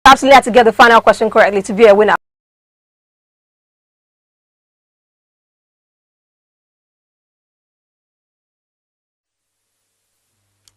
absolutely have to get the final question correctly to be a winner.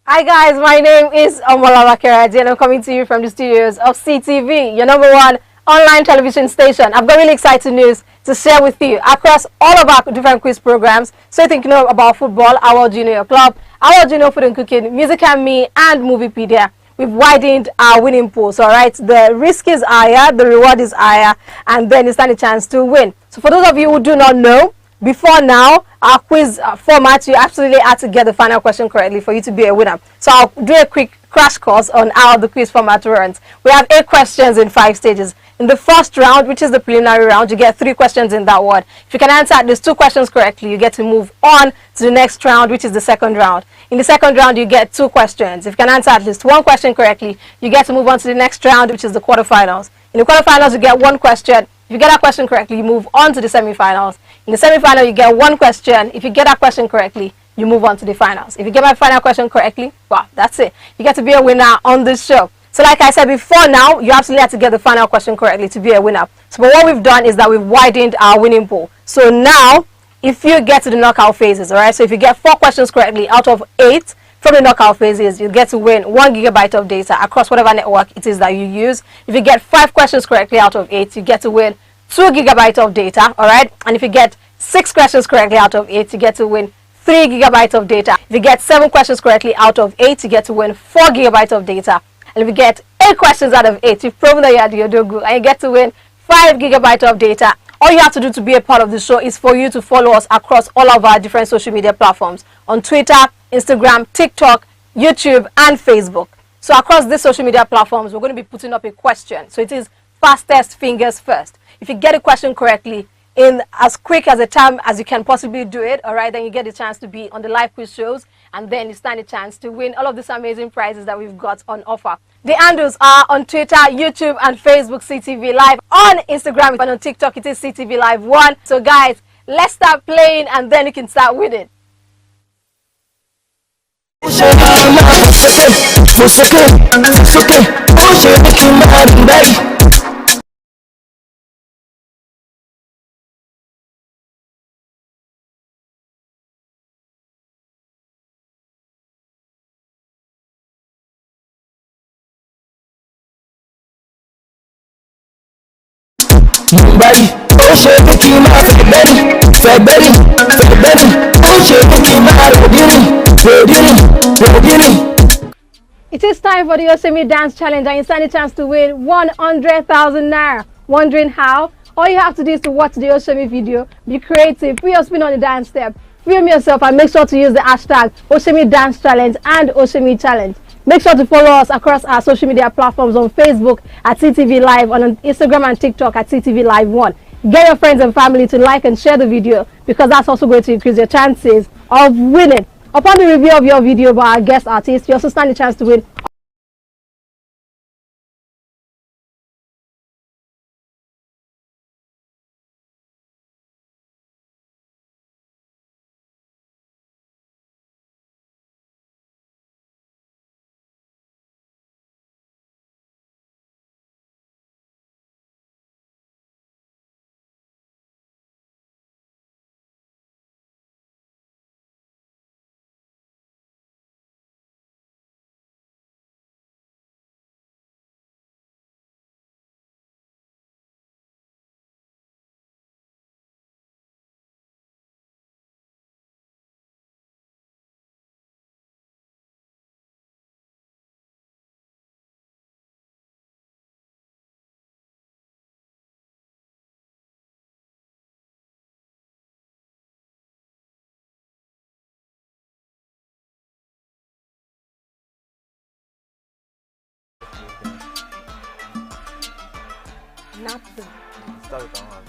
Hi guys, my name is Omolava Keraji and I'm coming to you from the studios of CTV, your #1 online television station. I've got really exciting news to share with you across all of our different quiz programs. So you think you know about football, our junior club, our junior food and cooking, music and me, and Moviepedia. We've widened our winning pools, alright? The risk is higher, the reward is higher, and then you stand a chance to win. So for those of you who do not know, before now, our quiz format, you absolutely had to get the final question correctly for you to be a winner. So I'll do a quick crash course on how the quiz format runs. We have 8 questions in 5 stages. In the first round, which is the preliminary round, you get 3 questions in that word. If you can answer at least 2 questions correctly, you get to move on to the next round, which is the second round. In the second round, you get 2 questions. If you can answer at least 1 question correctly, you get to move on to the next round, which is the quarterfinals. In the quarterfinals, you get 1 question. If you get that question correctly, you move on to the semifinals. In the semifinal, you get 1 question. If you get that question correctly, you move on to the finals. If you get my final question correctly, wow, that's it. You get to be a winner on this show. So like I said before now, you absolutely have to get the final question correctly to be a winner. So but what we've done is that we've widened our winning pool. So now, if you get to the knockout phases, all right, so if you get 4 questions correctly out of 8, from the knockout phases, you get to win 1 gigabyte of data across whatever network it is that you use. If you get 5 questions correctly out of 8, you get to win 2 gigabytes of data, all right? And if you get 6 questions correctly out of 8, you get to win 3 gigabytes of data. If you get 7 questions correctly out of 8, you get to win 4 gigabytes of data. And if you get 8 questions out of 8, you've proven that you're doing good, and you get to win 5 gigabytes of data. All you have to do to be a part of the show is for you to follow us across all of our different social media platforms on Twitter, Instagram, TikTok, YouTube, and Facebook. So across these social media platforms, we're going to be putting up a question. So it is fastest fingers first. If you get a question correctly in as quick as a time as you can possibly do it, all right, then you get a chance to be on the live quiz shows, and then you stand a chance to win all of these amazing prizes that we've got on offer. The handles are on Twitter, YouTube, and Facebook, CTV Live. On Instagram and on TikTok, it is CTV Live 1. So guys, let's start playing, and then you can start winning. It is time for the Osemi Dance Challenge, and you stand a chance to win 100,000 naira. Wondering how? All you have to do is to watch the Osemi video, be creative, put your spin on the dance step, film yourself, and make sure to use the hashtag Osemi Dance Challenge and Osemi Challenge. Make sure to follow us across our social media platforms on Facebook at CTV Live, and on Instagram and TikTok at CTV Live 1. Get your friends and family to like and share the video, because that's also going to increase your chances of winning. Upon the review of your video by our guest artist, you also stand a chance to win nothing. Start with that one.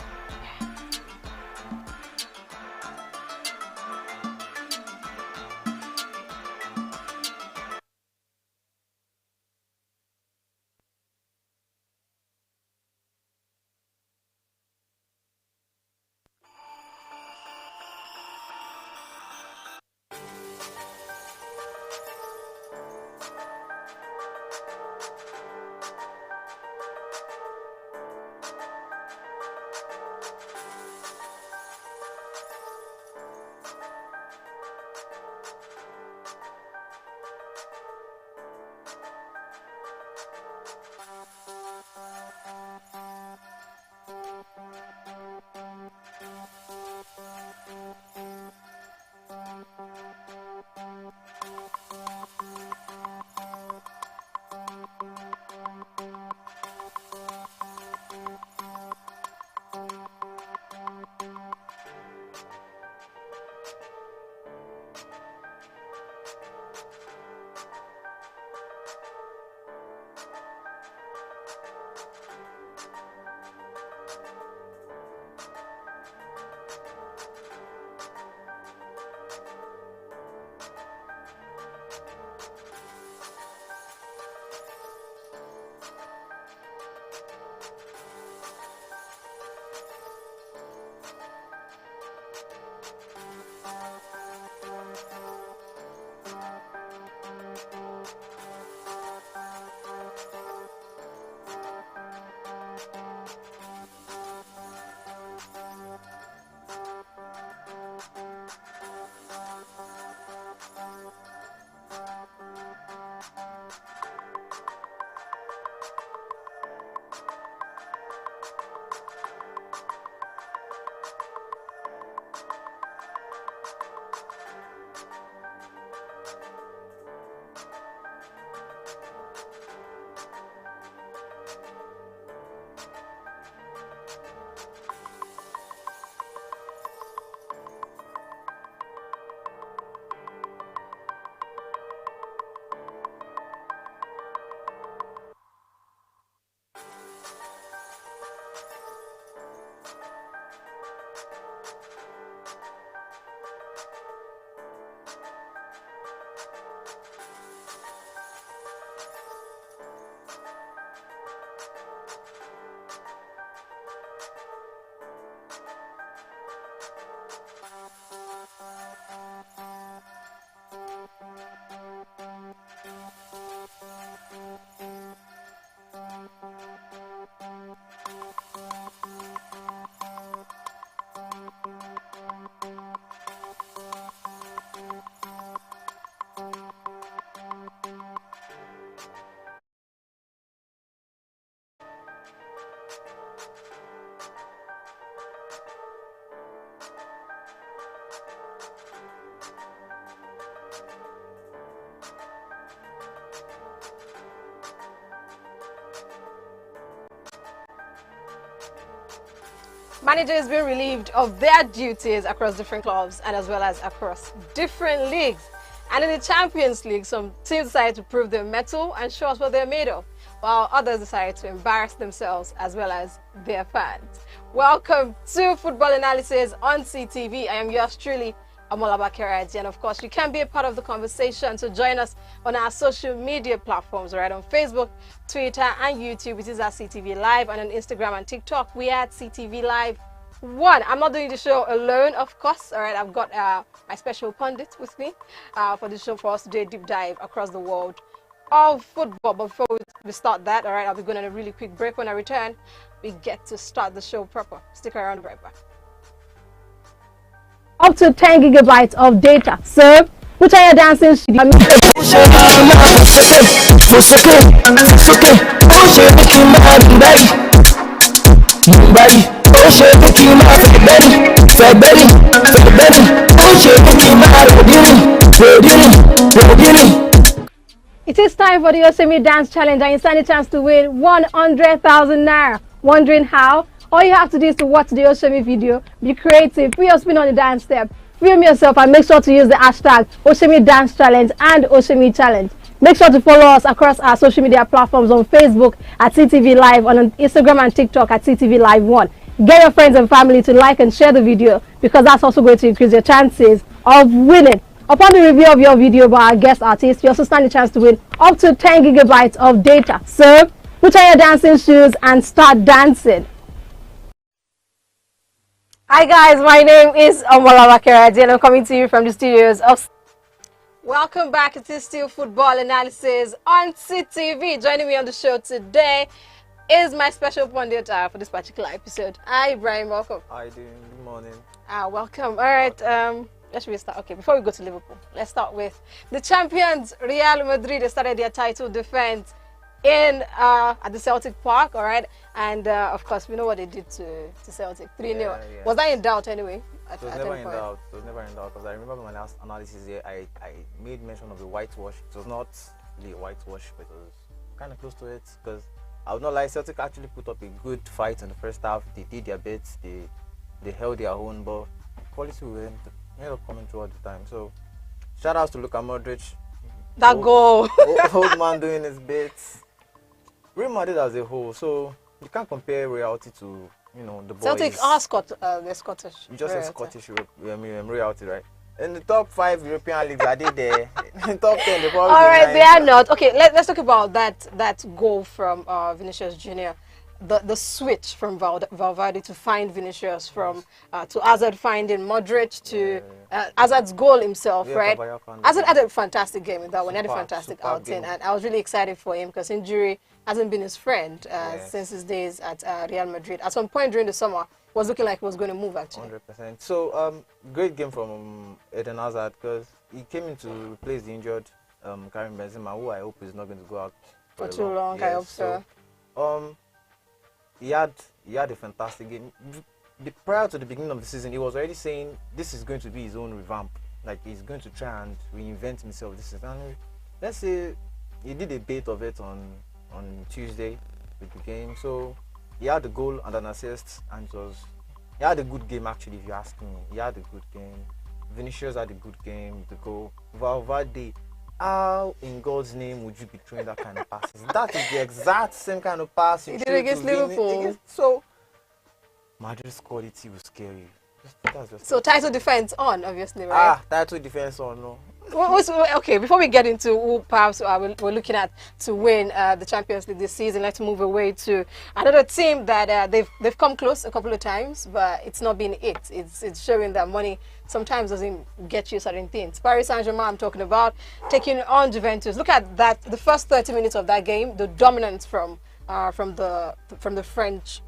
Managers being relieved of their duties across different clubs and as well as across different leagues. And in the Champions League, some teams decided to prove their mettle and show us what they're made of, while others decided to embarrass themselves as well as their fans. Welcome to Football Analysis on CTV. I am yours truly, Amolaba Keraji, and of course you can be a part of the conversation, so join us on our social media platforms, right? On Facebook, Twitter and YouTube, which is at CTV Live, and on Instagram and TikTok we are at CTV Live 1. I'm not doing the show alone, of course, all right? I've got my special pundit with me for the show, for us to do a deep dive across the world of football. But before we start that, all right, I'll be going on a really quick break. When I return, we get to start the show proper. Stick around, right back. Up to 10 gigabytes of data. So, which are your dancing studio? It is time for the Osemi Dance Challenge, and you stand a chance to win 100,000 naira. Wondering how? All you have to do is to watch the Osemi video, be creative, put your spin on the dance step, film yourself, and make sure to use the hashtag Osemi Dance Challenge and Osemi Challenge. Make sure to follow us across our social media platforms on Facebook at CTV Live, and on Instagram and TikTok at CTV Live 1. Get your friends and family to like and share the video, because that's also going to increase your chances of winning. Upon the review of your video by our guest artist, you also stand a chance to win up to 10 gigabytes of data. So, put on your dancing shoes and start dancing. Hi guys, my name is Amolaba Keraji, and I'm coming to you from the studios of... Welcome back. It is still Football Analysis on CTV. Joining me on the show today is my special pundit for this particular episode. Hi Ibrahim, welcome. How you doing? Good morning. Welcome. All right, let's restart. Okay, before we go to Liverpool, let's start with the champions, Real Madrid. They started their title defense in at the Celtic Park, all right? And of course, we know what they did to Celtic, 3-0. Yeah. Was that in doubt anyway? It was never in doubt. It was never in doubt because I remember my last analysis here. I made mention of the whitewash. It was not really a whitewash, but it was kind of close to it because I would not lie. Celtic actually put up a good fight in the first half. They did their bits. They held their own, but quality ended up coming throughout the time. So shout outs to Luka Modric. That goal. Old man doing his bits. Real Madrid as a whole, so you can't compare reality to the boys. Celtic are they're Scottish. You just said Scottish reality, right? In the top 5 European leagues, are they there? In top 10, they probably. All right, they are not. Okay, let's talk about that goal from Vinicius Junior. The switch from Valverde to find Vinicius, from to Hazard finding Modric to Hazard's goal himself, right? Hazard had a fantastic game in that one. He had a fantastic outing, and I was really excited for him because injury hasn't been his friend since his days at Real Madrid. At some point during the summer, it was looking like he was going to move actually. 100%. So great game from Eden Hazard because he came in to replace the injured Karim Benzema, who I hope is not going to go out for too long. Yes, I hope so. He had a fantastic game. Prior to the beginning of the season, he was already saying this is going to be his own revamp. Like he's going to try and reinvent himself this season. And let's say he did a bit of it on Tuesday with the game. So he had a goal and an assist, and he had a good game actually. If you ask me, he had a good game. Vinicius had a good game. The goal. Valverde. How in God's name would you be throwing that kind of passes? That is the exact same kind of pass you did against Liverpool. So Madrid's quality will scare you. So title defense on, obviously, right? Title defense on, no. Okay, before we get into who perhaps we're looking at to win the Champions League this season, let's move away to another team that they've come close a couple of times, but it's not been it. It's showing that money sometimes doesn't get you certain things. Paris Saint-Germain, I'm talking about, taking on Juventus. Look at that, the first 30 minutes of that game, the dominance from the French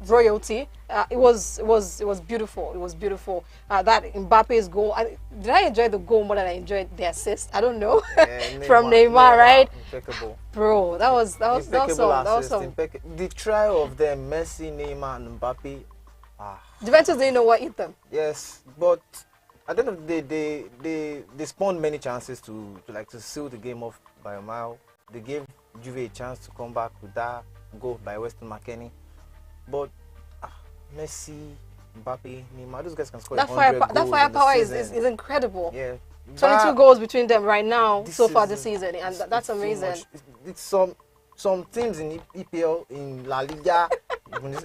royalty. It was beautiful. It was beautiful. That Mbappe's goal. Did I enjoy the goal more than I enjoyed the assist? I don't know. From Neymar, right? Impeccable. Bro, that was some. The trio of them, Messi, Neymar, and Mbappe. Juventus didn't know what hit them. Yes, but at the end of the day, they spawned many chances to seal the game off by a mile. They gave Juve a chance to come back with that goal by Weston McKennie. But Messi, Mbappe, Neymar, those guys can score that firepower is incredible. Yeah. 22 goals between them right now so far this season, and that's amazing. It's some teams in EPL, in La Liga,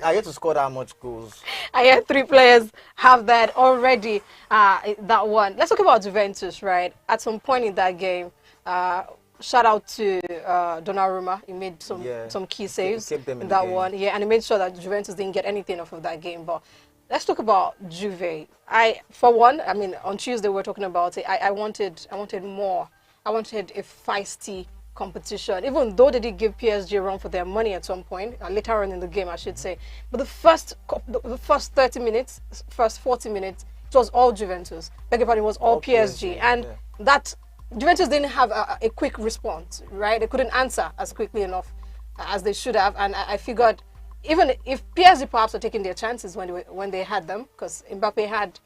I get to score that much goals. I hear 3 players have that already, that one. Let's talk about Juventus, right? At some point in that game, shout out to Donnarumma. He made some key saves in that one. Yeah, and he made sure that Juventus didn't get anything off of that game. But let's talk about Juve. For one, I mean, on Tuesday we were talking about it. I wanted more. I wanted a feisty competition, even though they did give PSG a run for their money at some point, later on in the game, I should say. But the first 30 minutes, first 40 minutes, it was all Juventus. Beg your pardon, it was all PSG. And that Juventus didn't have a quick response, right? They couldn't answer as quickly enough as they should have. And I figured, even if PSG perhaps were taking their chances when they had them, because Mbappe had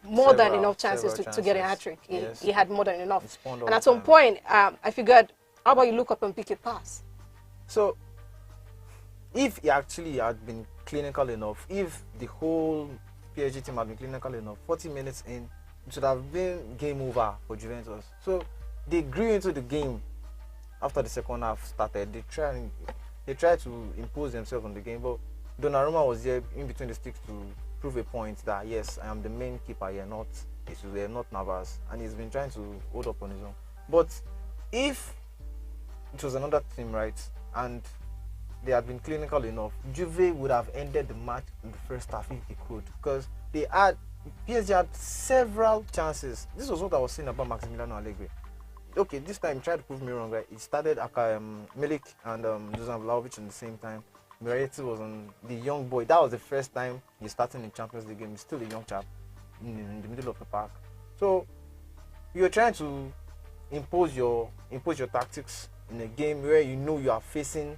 more than enough chances to get a hat-trick. He had more than enough. And at some point, I figured, how about you look up and pick a pass? So, if he actually had been clinical enough, if the whole PSG team had been clinical enough, 40 minutes in, it should have been game over for Juventus. So, they grew into the game after the second half started. They tried to impose themselves on the game, but Donnarumma was there in between the sticks to prove a point that, yes, I am the main keeper here, not Navas. And he's been trying to hold up on his own. But if it was another team, right, and they had been clinical enough, Juve would have ended the match in the first half if they could, because PSG had several chances. This was what I was saying about Maximiliano Allegri. Okay, this time try to prove me wrong, right? It started Milik and Dusan Vlahovic at the same time. Miretti was on the young boy. That was the first time he's starting in Champions League game. He's still a young chap in the middle of the park. So you're trying to impose your tactics in a game where you know you are facing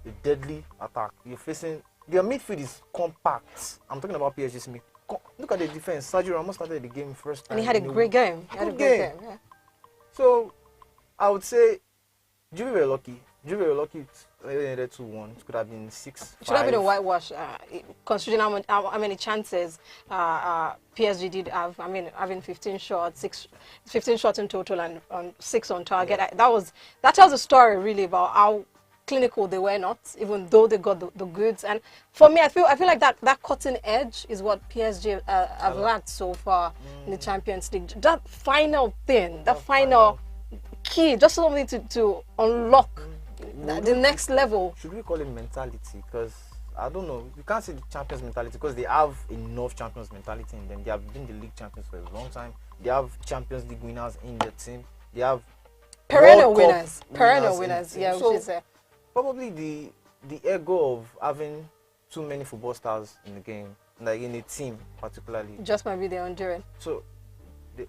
a deadly attack. You're facing their midfield is compact. I'm talking about PSG's midfield. Look at the defense. Sergio Ramos started the game first time. And he had a great game. He had a great game. Yeah. So, I would say, Juve were lucky. Juve were lucky. They ended 2-1. It could have been 6-5. It should have been a whitewash, considering how many chances PSG did have. I mean, having 15 shots, 15 shots in total, and 6 on target. Yeah. That tells a story really about how clinical they were not, even though they got the goods. And for me, I feel like that cutting edge is what PSG have lacked so far in the Champions League. That final thing, that final key, just something to unlock the next level. Should we call it mentality? Because I don't know, you can't say the champions mentality because they have enough champions mentality in them. They have been the league champions for a long time. They have Champions League winners in their team. They have perennial winners. Yeah, so which is probably the ego of having too many football stars in the game, like in a team particularly, just might be the enduring. So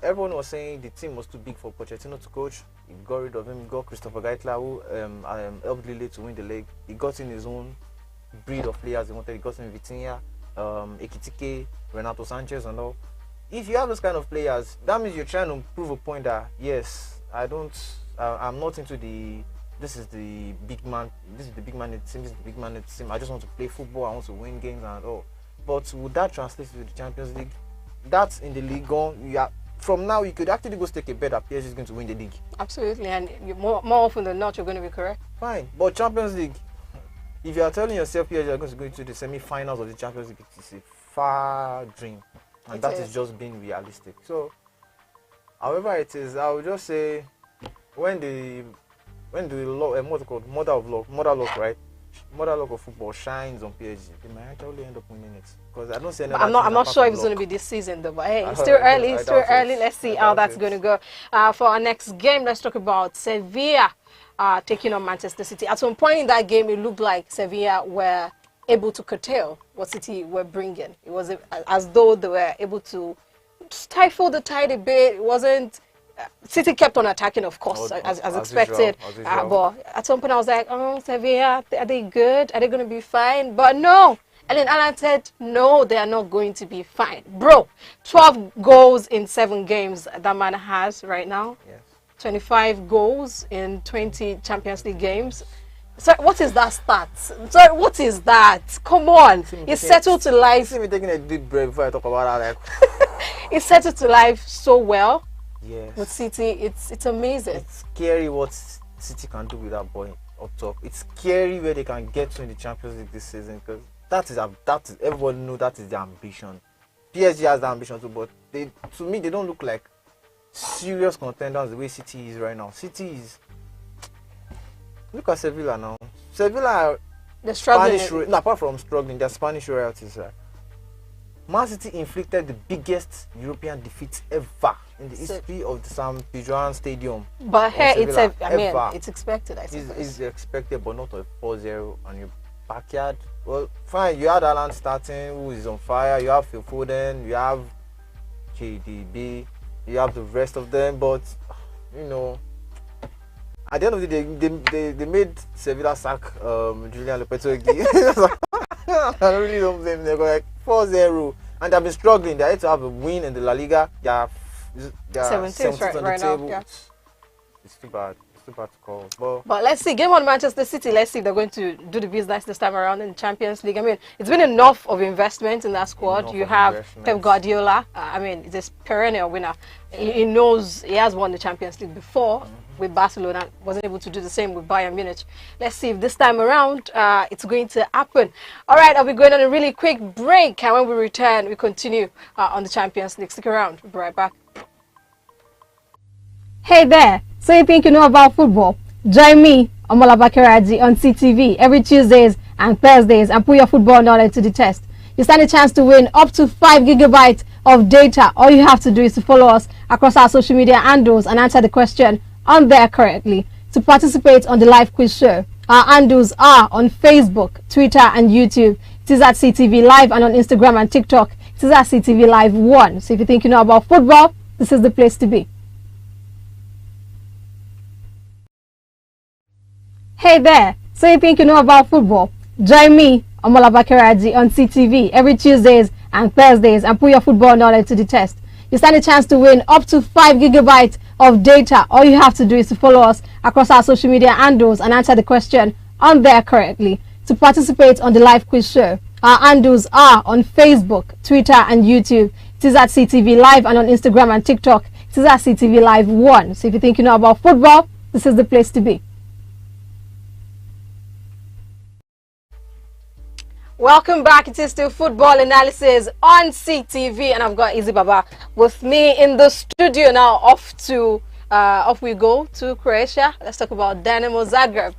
everyone was saying the team was too big for Pochettino to coach. He got rid of him. He got Christopher Gaitla, who helped Lille to win the league. He got in his own breed of players he wanted. He got in Vitinha, Ekitike, Renato Sanchez, and all. If you have those kind of players, that means you're trying to prove a point that yes, I'm not into the. This is the big man. This is the big man in the team. This is the big man in the team. I just want to play football. I want to win games and all. But would that translate to the Champions League? That's in the league. From now, you could actually go stake a bet that PSG is going to win the league. Absolutely, and more often than not, you're going to be correct. Fine, but Champions League, if you are telling yourself PSG are going to go into the semi-finals of the Champions League, it's a far dream, and that is just being realistic. So, however it is, I would just say when the mother of luck of football shines on PSG, they might actually end up winning it. Because I don't see any. I'm not sure if it's going to be this season though. But hey, it's still early. It's still early. Let's see how that's going to go. For our next game, let's talk about Sevilla taking on Manchester City. At some point in that game, it looked like Sevilla were able to curtail what City were bringing. It was as though they were able to stifle the tide a bit. It wasn't. City kept on attacking, of course, as expected. But at some point, I was like, oh, Sevilla, are they good? Are they going to be fine? But no. And then Alan said, no, they are not going to be fine. Bro, 12 goals in 7 games that man has right now. Yes. 25 goals in 20 Champions League games. So what is that stat? Sorry, what is that? Come on. He's settled to life. See me taking a deep breath before I talk about that. He's settled to life so well. Yes. With City, it's amazing. It's scary what City can do with that boy up top. It's scary where they can get to in the Champions League this season because that is everyone knows that is their ambition. PSG has the ambition too, but to me they don't look like serious contenders the way City is right now. City is. Look at Sevilla now. Sevilla, they're struggling. Apart from struggling, they're Spanish royalties. Man City inflicted the biggest European defeat ever in the history of the San Pizjuan Stadium. But here, it's expected, I suppose. It's expected, but not a 4-0 on your backyard. Well, fine, you had Alan starting, who is on fire. You have Phil Foden, you have KDB, you have the rest of them. But, you know, at the end of the day, they made Sevilla sack Julian Lopetegui. I really don't blame them. They go like 4-0, and they've been struggling. They had to have a win in the La Liga. They are 17th on the table. Yeah. It's too bad. It's too bad to call. But let's see. Game on Manchester City. Let's see if they're going to do the business this time around in the Champions League. I mean, it's been enough of investment in that squad. You have Pep Guardiola. I mean, he's a perennial winner. He knows he has won the Champions League before. With Barcelona, wasn't able to do the same with Bayern Munich. Let's see if this time around it's going to happen. All right, I'll be going on a really quick break, and when we return, we continue on the Champions League. Stick around. We'll be right back. Hey there. So you think you know about football? Join me, Omola Bakeraji, on CTV every Tuesdays and Thursdays and put your football knowledge to the test. You stand a chance to win up to 5 gigabytes of data. All you have to do is to follow us across our social media handles and answer the question on there correctly. To participate on the live quiz show, our handles are on Facebook, Twitter and YouTube. It is at CTV Live, and on Instagram and TikTok it is at CTV Live 1. So if you think you know about football, this is the place to be. Hey there! So you think you know about football? Join me, Omolaba Keraji, on CTV every Tuesdays and Thursdays and put your football knowledge to the test. You stand a chance to win up to 5 gigabytes of data. All you have to do is to follow us across our social media handles and answer the question on there correctly. To participate on the live quiz show, our handles are on Facebook, Twitter, and YouTube. It is at CTV Live, and on Instagram and TikTok, it is at CTV Live 1. So if you think you know about football, this is the place to be. Welcome back. It is still football analysis on CTV, and I've got Izzy Baba with me in the studio now. Off we go to Croatia. Let's talk about Dynamo Zagreb.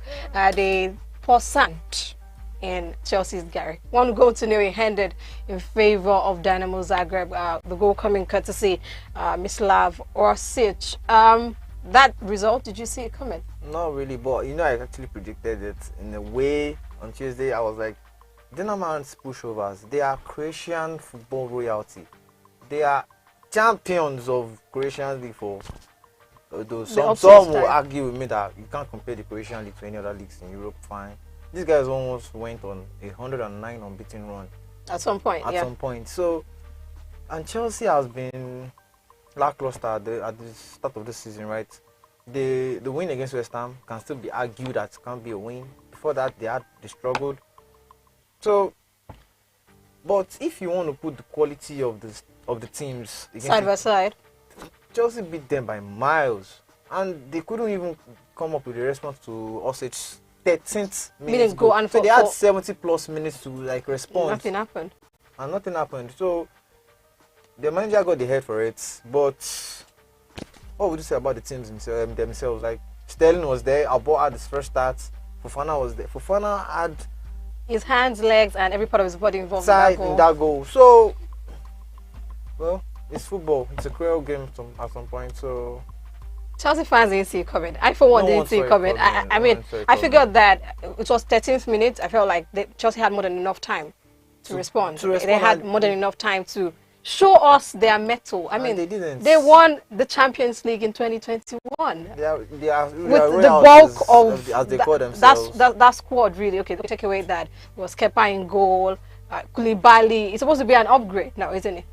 They passant in Chelsea's Gary. One goal to nil handed in favor of Dynamo Zagreb. The goal coming courtesy Mislav Orsic. That result, did you see it coming? Not really, but you know, I actually predicted it in a way. On Tuesday, I was like, Dynamo's pushovers. They are Croatian football royalty. They are champions of Croatian league for those. Some will argue with me that you can't compare the Croatian league to any other leagues in Europe. Fine. These guys almost went on a 109 unbeaten run. At some point, some point. So, and Chelsea has been lackluster at the start of the season, right? The win against West Ham can still be argued that it can't be a win. Before that, they struggled. So, but if you want to put the quality of the teams side by side, Chelsea beat them by miles, and they couldn't even come up with a response to Osic's 13th minute goal. And so they had 70 plus minutes to respond. Nothing happened. And nothing happened. So the manager got the head for it. But what would you say about the teams themselves? Like, Sterling was there. Abo had his first start. Fofana was there. Fofana had his hands, legs, and every part of his body involved in that goal. So, well, it's football. It's a cruel game at some point. So, Chelsea fans didn't see it coming. I, for one, didn't see it coming. I mean, I figured that it was 13th minute. I felt like Chelsea had more than enough time to respond. They had more than enough time to show us their mettle. I mean, they didn't. They won the Champions League in 2021. They are with the bulk of as they call themselves. That squad, really. Okay, take away that it was Kepa in goal, Koulibaly. It's supposed to be an upgrade now, isn't it?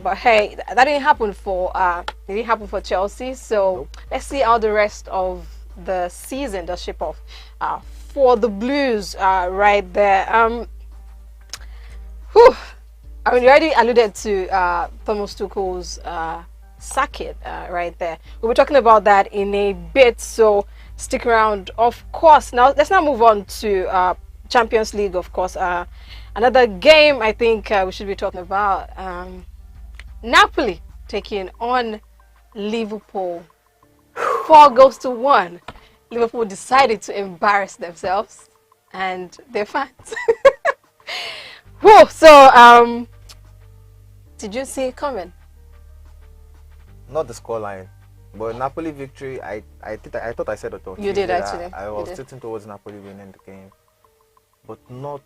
But hey, that didn't happen for Chelsea. So let's see how the rest of the season does shape off for the Blues right there. I mean, you already alluded to Thomas Tuchel's sacket right there. We'll be talking about that in a bit, so stick around. Of course, now let's now move on to Champions League. Of course, another game I think we should be talking about. Napoli taking on Liverpool. 4-1. Liverpool decided to embarrass themselves and their fans. Whoa, so did you see it coming? Not the scoreline, but Napoli victory. I thought I said it. You did actually. I was tilting towards Napoli winning the game, but not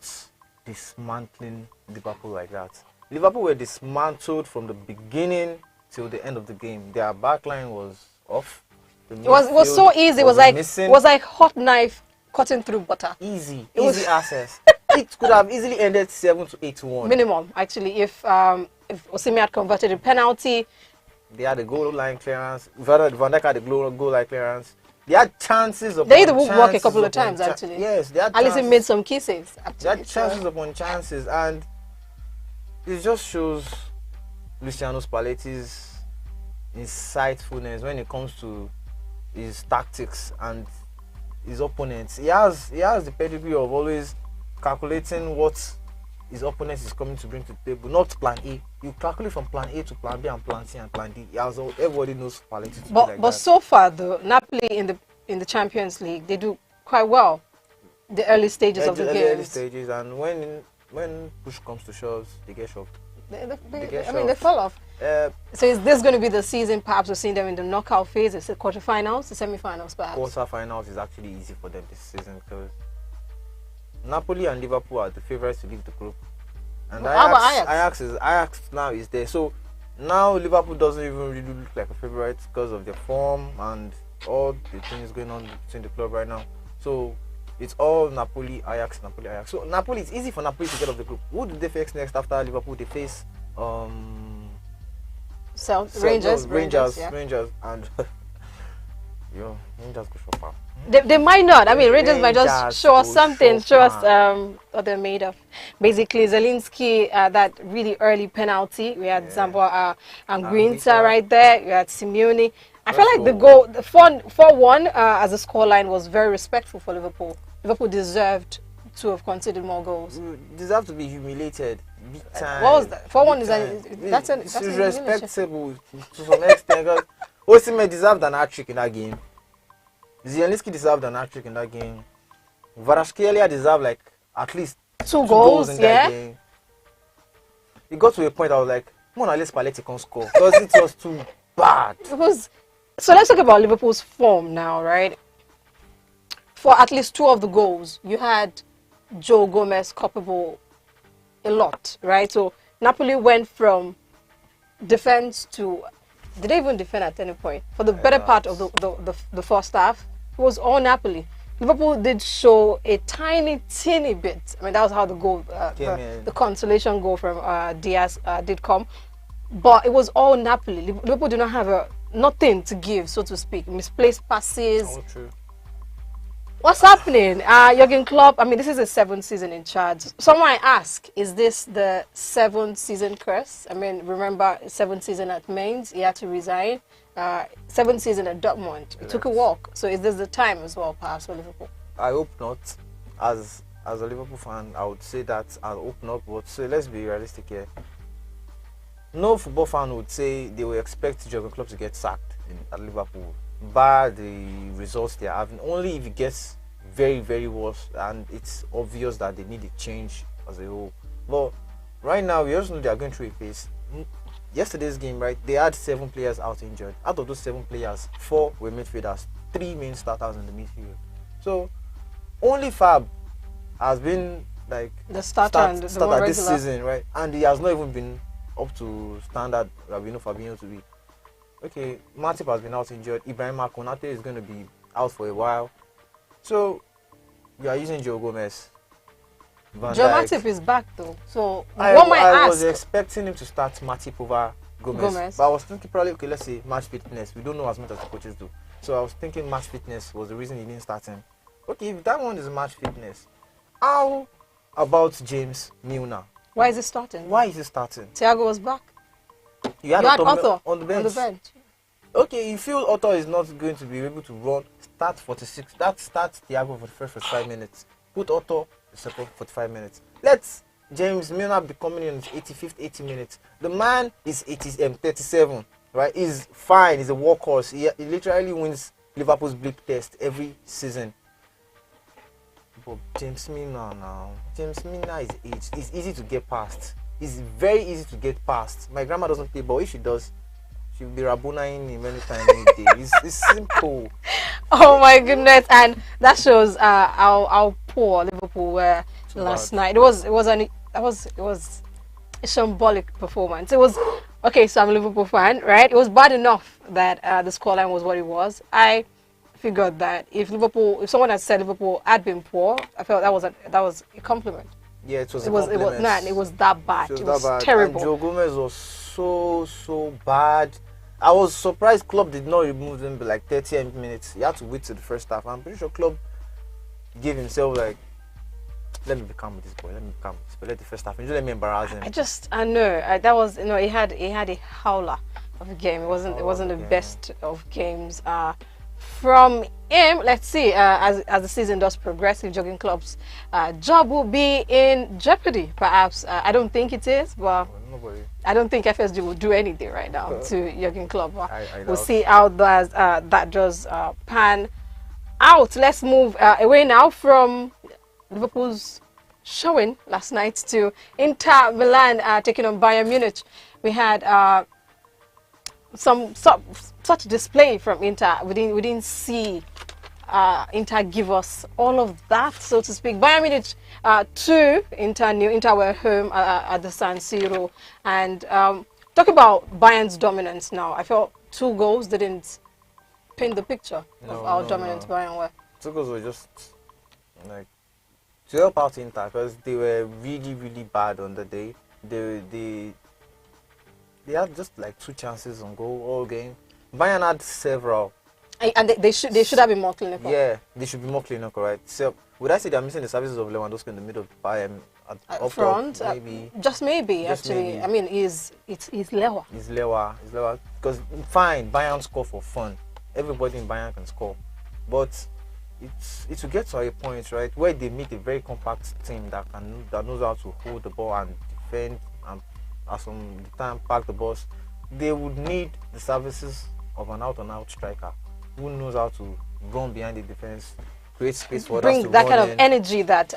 dismantling Liverpool like that. Liverpool were dismantled from the beginning till the end of the game. Their backline was off. It was so easy. It was like hot knife cutting through butter. Easy access. It could have easily ended 7-8-1. Minimum, actually, if Osimhen had converted a penalty. They had a goal line clearance. Van Dijk had a goal line clearance. They had chances upon chances. They did work a couple of times, actually. Yes, they had Alisson made some key saves, actually. They had chances upon chances, and it just shows Luciano Spalletti's insightfulness when it comes to his tactics and his opponents. He has the pedigree of always calculating what his opponent is coming to bring to the table, not plan A. You calculate from plan A to plan B and plan C and plan D. Everybody knows Spalletti to be like that. But so far, though, Napoli in the Champions League, they do quite well. The early stages of the games. Early stages, and when push comes to shove, they get shocked. They fall off. So is this going to be the season? Perhaps we're seeing them in the knockout phase. Is it quarterfinals, the semi-finals, perhaps? Quarterfinals is actually easy for them this season because Napoli and Liverpool are the favourites to leave the group, and Ajax now is there. So now Liverpool doesn't even really look like a favourite because of their form and all the things going on between the club right now. So It's all Napoli, Ajax, Napoli, Ajax. So Napoli, it's easy for Napoli to get off the group. Who do they face next after Liverpool? They face Rangers, Rangers, yeah. Rangers, and yo, Rangers go shop. They might not. I mean, Rangers might just show us something, show us what they're made of. Basically, Zelinski, that really early penalty. We had Zambwa and Guinta right there. We had Simeone. I feel like the goal, the 4-1 as a scoreline was very respectful for Liverpool. Liverpool deserved to have conceded more goals. Deserve to be humiliated. Big time. What was that? 4-1 is it's respectable to some extent. Osimhen deserved an hat-trick in that game. Zielinski deserved an hat-trick in that game. Kvaratskhelia deserved like at least two goals in that game. It got to a point I was like, Mona let Spalletti can score because it was too bad. It was. So let's talk about Liverpool's form now, right? For at least 2 of the goals, you had Joe Gomez culpable a lot, right? So Napoli went from defense to, did they even defend at any point? For the better part of the first half, it was all Napoli. Liverpool did show a teeny bit. I mean, that was how the goal, the consolation goal from Diaz did come. But it was all Napoli. Liverpool did not have nothing to give, so to speak. Misplaced passes. Oh, true. What's happening? Jurgen Klopp, I mean, this is his 7th season in charge. Someone might ask, is this the 7th season curse? I mean, remember, 7th season at Mainz, he had to resign. 7th season at Dortmund, he took a walk. So is this the time as well, perhaps, for Liverpool? I hope not. As a Liverpool fan, I would say that I hope not. But so let's be realistic here. No football fan would say they will expect Jurgen Klopp to get sacked at Liverpool by the results they are having. Only if it gets very, very worse and it's obvious that they need a change as a whole. But right now, we also know they are going through a phase. Yesterday's game, right, they had 7 players out injured. Out of those 7 players, 4 were midfielders, 3 main starters in the midfield. So only Fab has been like the starter this season, right? And he has not even been up to standard that we know Fabinho to be. Okay, Matip has been out injured. Ibrahim Konate is going to be out for a while. So you are using Joe Gomez. Joe Matip is back though. So I was expecting him to start Matip over Gomez. But I was thinking probably, okay, let's say match fitness. We don't know as much as the coaches do. So I was thinking match fitness was the reason he didn't start him. Okay, if that one is match fitness, how about James Milner? Why is he starting? Why is he starting? Thiago was back. You had Otto on the bench. Okay, you feel Otto is not going to be able to run, start 46. That starts Thiago for the first 45 minutes. Put Otto the second 45 minutes. Let James Milner be coming in the 85th, 80 minutes. The man is 37, right? He's fine. He's a workhorse. He literally wins Liverpool's bleep test every season. But James Milner now. James Milner is aged. It's easy to get past. It's very easy to get past. My grandma doesn't play ball. If she does, she'll be rabonaing him anytime, any day. It's simple. Oh my goodness! And that shows how poor Liverpool were last night. It was a shambolic performance. It was okay. So I'm a Liverpool fan, right? It was bad enough that the scoreline was what it was. I figured that if someone had said Liverpool had been poor, I felt that was a compliment. Yeah, it was a compliment. It was that bad. It was terrible. And Joe Gomez was so bad. I was surprised Klopp did not remove him by like 30 minutes. He had to wait till the first half. I'm pretty sure Klopp gave himself like, let me be calm with this boy. Let me be calm with this boy. Let the first half. Just let me embarrass him. I know. That was, he had a howler of a game. It wasn't the best of games. From him, let's see, as the season does progress, if Jurgen Klopp's job will be in jeopardy, perhaps. I don't think it is, but I don't think FSG will do anything right now to Jurgen Klopp. We'll see how that does pan out. Let's move away now from Liverpool's showing last night to Inter Milan taking on Bayern Munich. We had such display from Inter. We didn't see Inter give us all of that, so to speak. Bayern Munich 2, Inter were home at the San Siro. And talk about Bayern's dominance now. I felt 2 goals didn't paint the picture of how dominant Bayern were. 2 goals were just like to help out Inter because they were really bad on the day. They had just like 2 chances on goal all game. Bayern had several. And they should have been more clinical. Yeah, they should be more clinical, right? So would I say they're missing the services of Lewandowski in the middle of the Bayern up front? Top, maybe. Just maybe, actually. Maybe. I mean, he's lower. He's lower. Because fine, Bayern score for fun. Everybody in Bayern can score, but it will get to a point, right, where they meet a very compact team that knows how to hold the ball and defend and at some time pack the balls. They would need the services of an out-and-out striker who knows how to run behind the defense, create space for bring us to that run kind of in. energy that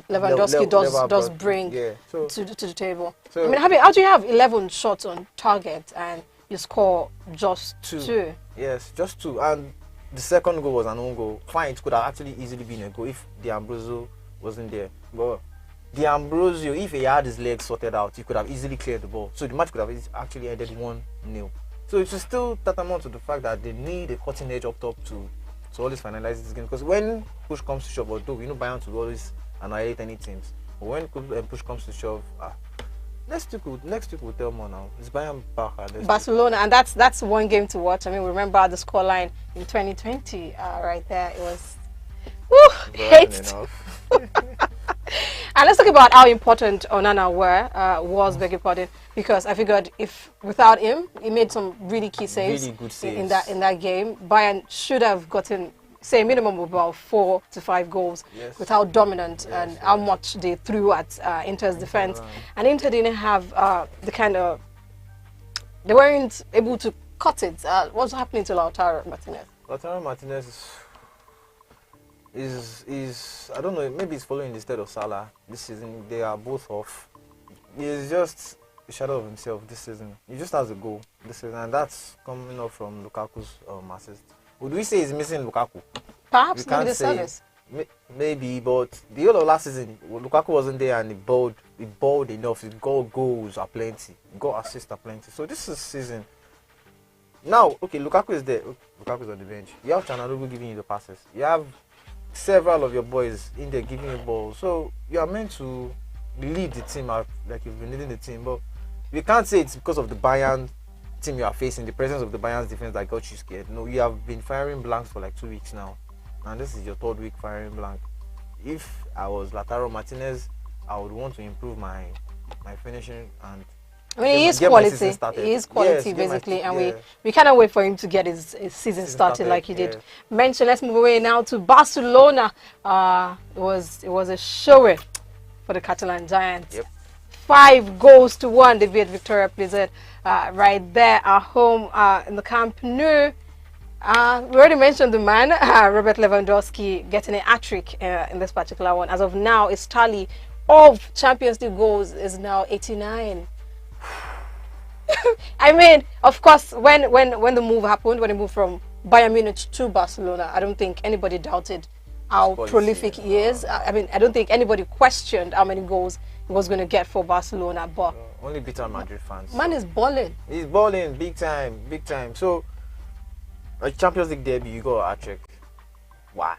Lewandowski does bring to the table. So, I mean, how do you have 11 shots on target and you score just 2? Yes, just 2. And the second goal was an own goal. Fine, it could have actually easily been a goal if D'Ambrosio wasn't there. But D'Ambrosio, if he had his legs sorted out, he could have easily cleared the ball. So the match could have actually ended 1-0. So it's still tantamount to the fact that they need a cutting edge up top to always finalize this game. Because when push comes to shove, although we know Bayern to always annihilate any teams, but when push comes to shove, next week we'll tell more now. It's Bayern back. Barcelona, and that's one game to watch. I mean, remember the scoreline in 2020, right there. It was hate. And let's talk about how important Onana was, beg your pardon, because I figured if without him, he made some really key saves, really good saves. in that game. Bayern should have gotten, say, a minimum of about 4 to 5 goals with how dominant and how much they threw at Inter's defense. And Inter didn't have they weren't able to cut it. What's happening to Lautaro Martinez? Lautaro Martinez is I don't know, maybe he's following the stead of Salah this season. They are both off. He's just a shadow of himself this season. He just has a goal this season, and that's coming up from Lukaku's assist. Would we say he's missing Lukaku? Perhaps maybe the service. Maybe, but the whole of last season, Lukaku wasn't there and he balled enough. He got goals aplenty, he got assists aplenty. So this is season. Now, okay, Lukaku is there. Lukaku's on the bench. You have Chanarugu giving you the passes. You have several of your boys in there giving you balls. So you are meant to lead the team out like you've been leading the team. But we can't say it's because of the Bayern team you are facing, the presence of the Bayern's defense that got you scared. No, you have been firing blanks for like 2 weeks now. And this is your 3rd week firing blank. If I was Lautaro Martinez, I would want to improve my finishing and I mean, he is quality. He is quality, basically, and we cannot wait for him to get his season started like he did mention. Let's move away now to Barcelona. It was a showing for the Catalan Giants. 5-1. They beat Victoria Pleasant right there at home in the Camp Nou. We already mentioned the man, Robert Lewandowski, getting a hat-trick in this particular one. As of now, his tally of Champions League goals is now 89. I mean, of course, when the move happened, when he moved from Bayern Munich to Barcelona, I don't think anybody doubted how prolific he is. I mean, I don't think anybody questioned how many goals he was going to get for Barcelona. But only bitter Madrid fans. Man is balling. He's balling big time. So, a Champions League debut, you got a hat-trick. Why?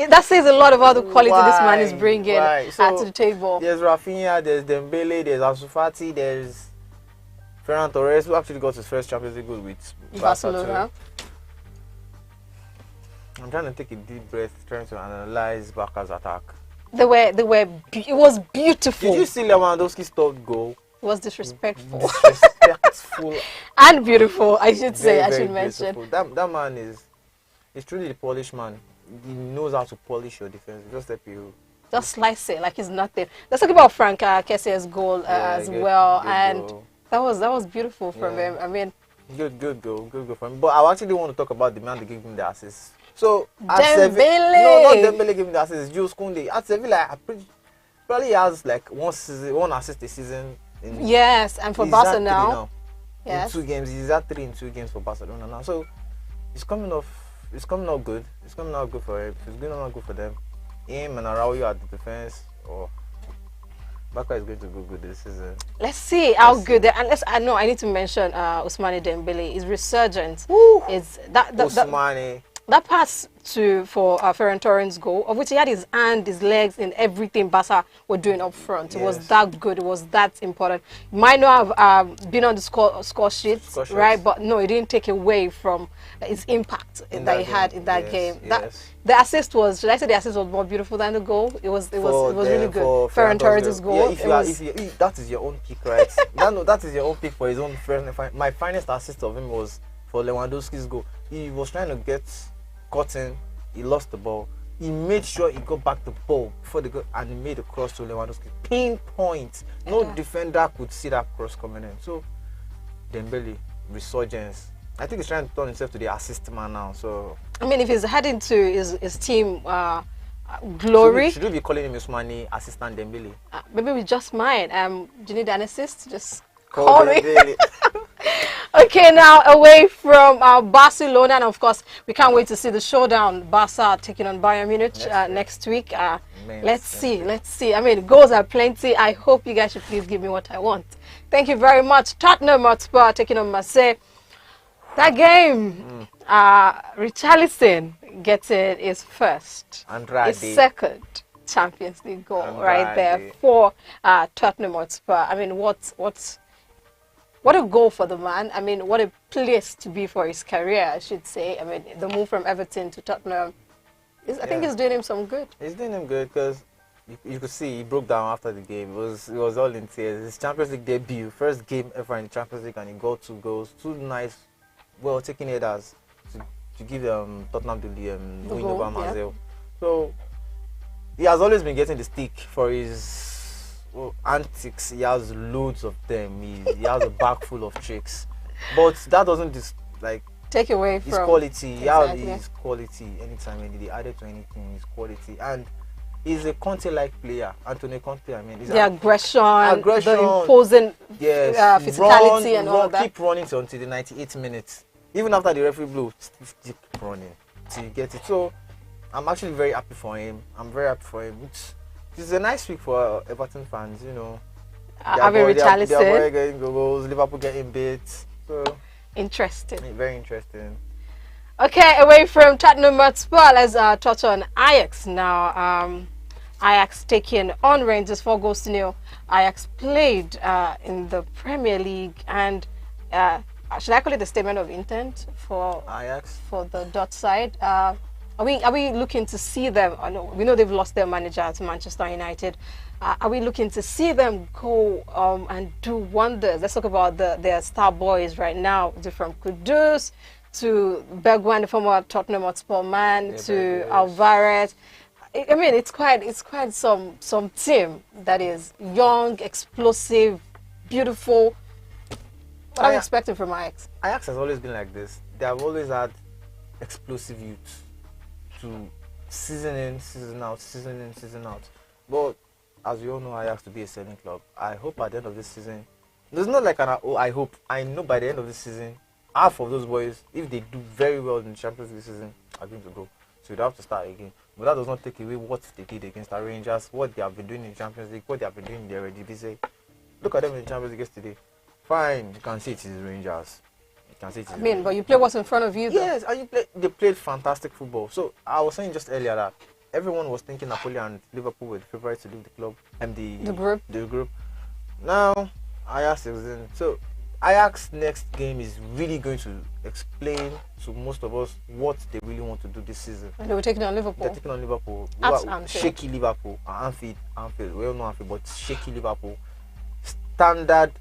That says a lot about the quality this man is bringing to the table. There's Rafinha, there's Dembele, there's Ansu Fati, there's Ferran Torres, who actually got his first Champions League goal with Barcelona. I'm trying to take a deep breath, trying to analyze Barca's attack. It was beautiful. Did you see Lewandowski's 3rd goal? It was disrespectful. Disrespectful. And beautiful, I should say, I should mention. That man is truly the polished man. He knows how to polish your defense. Just slice it like it's nothing. Let's talk about Frank Kessié's goal as well, and goal. that was beautiful from him. I mean, good goal for him. But I actually want to talk about the man that gave him the assist. So Dembele. No, not Dembele gave him the assist. It's Jules Koundé. At Sevilla, probably has like one assist a season. Yes, and for Barca now. Yes. In 2 games, he's at 3 in 2 games for Barcelona now. So it's coming off. It's coming out good. It's coming out good for him. It's going to good for them. Him and Araujo at the defense. Barca is going to go good this season. Let's see how good. And I need to mention Ousmane Dembele. His resurgence. Ousmane. that pass for Ferran Torres' goal, of which he had his hand, his legs, and everything Barca were doing up front. It was that good. It was that important. It might not have been on the score sheet, right? But no, it didn't take away from its impact that he had in that game. The assist was, should I say, the assist was more beautiful than the goal? It was really good. Ferran Torres' goal. If that is your own pick, right? that is your own pick for his own friend. My finest assist of him was for Lewandowski's goal. He was trying to get caught in, he lost the ball. He made sure he got back the ball before the goal and he made a cross to Lewandowski. Pinpoint. No defender could see that cross coming in. So Dembele, resurgence. I think he's trying to turn himself to the assist man now. So I mean, if he's heading to his team glory, should we be calling him Usmani assistant Dembele? Maybe we just might. Do you need an assist? Just call me. Okay, now away from Barcelona, and of course we can't wait to see the showdown. Barca taking on Bayern Munich next week. Let's see. I mean, goals are plenty. I hope you guys should please give me what I want. Thank you very much. Tottenham Hotspur taking on Marseille. That game, Richarlison getting his first, his second Champions League goal right there for Tottenham Hotspur. I mean, what a goal for the man. I mean, what a place to be for his career, I should say. I mean, the move from Everton to Tottenham, I think it's doing him some good. It's doing him good because you could see he broke down after the game. It was all in tears. His Champions League debut, first game ever in the Champions League, and he got 2 goals, 2 nice, taking headers to give Tottenham the win over Marseille. So he has always been getting the stick for his antics. He has loads of them. He has a bag full of tricks, but that doesn't take away from his quality. Exactly. His quality. Anytime they added to anything, his quality, and he's a Conte-like player. Antonio Conte. I mean, the aggression, the imposing physicality, and all that. Keep running until the 98th minute, even after the referee blew. Keep running till you get it. So I'm actually very happy for him. It's a nice week for Everton fans, you know. Having Richarlison. Their boy getting goals, Liverpool getting beat. So interesting. Very interesting. Okay, away from Tottenham Hotspur, let's touch on Ajax now. Ajax taking on Rangers 4-0. Ajax played in the Premier League, and should I call it a statement of intent for Ajax, for the Dutch side? Are we looking to see them? We know they've lost their manager to Manchester United. Are we looking to see them go and do wonders? Let's talk about their star boys right now, from Kudus to Bergwijn, the former Tottenham Hotspur man, to Alvarez. I mean, it's quite some team that is young, explosive, beautiful. What are you expecting from Ajax? Ajax has always been like this. They have always had explosive youth to season in, season out, season in, season out. But as we all know, Ajax to be a selling club. I hope at the end of this season, there's not like I hope. I know by the end of this season, half of those boys, if they do very well in the Champions League season, are going to go. So they have to start again. But that does not take away what they did against the Rangers, what they have been doing in the Champions League, what they have been doing in the Eredivisie. Look at them in the Champions League yesterday. Fine, you can see it is Rangers. But you play what's in front of you, though. Yes, and they played fantastic football. So I was saying just earlier that everyone was thinking Napoli and Liverpool were the favourites to leave the club and the group. Now Ajax is in. So Ajax next game is really going to explain to most of us what they really want to do this season. And they were taking on Liverpool. They're taking on Liverpool. Shaky Liverpool. Anfield. We all know Anfield, but shaky Liverpool. Standard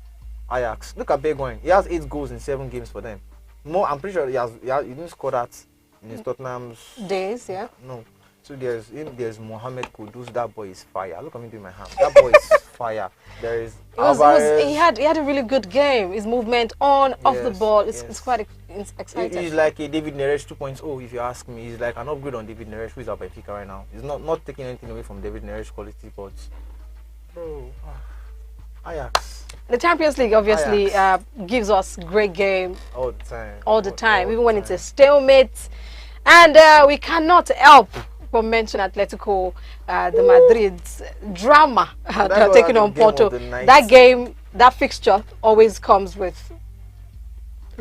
Ajax. Look at Bergwijn. He has 8 goals in 7 games for them. I'm pretty sure he didn't score that in his Tottenham's days. Yeah. No. So there's Mohamed Kudus. That boy is fire. Look at me doing my hand. That boy is fire. There is Alvarez. He had a really good game. His movement off the ball. It's quite exciting. He's like a David Neres 2.0. If you ask me, he's like an upgrade on David Neres, who is at Benfica right now. He's not taking anything away from David Neres' quality, but bro, Ajax. The Champions League obviously gives us great game all the time, even when it's a stalemate. And we cannot help but mention Atletico de Madrid's drama they're taking on Porto. That game, that fixture always comes with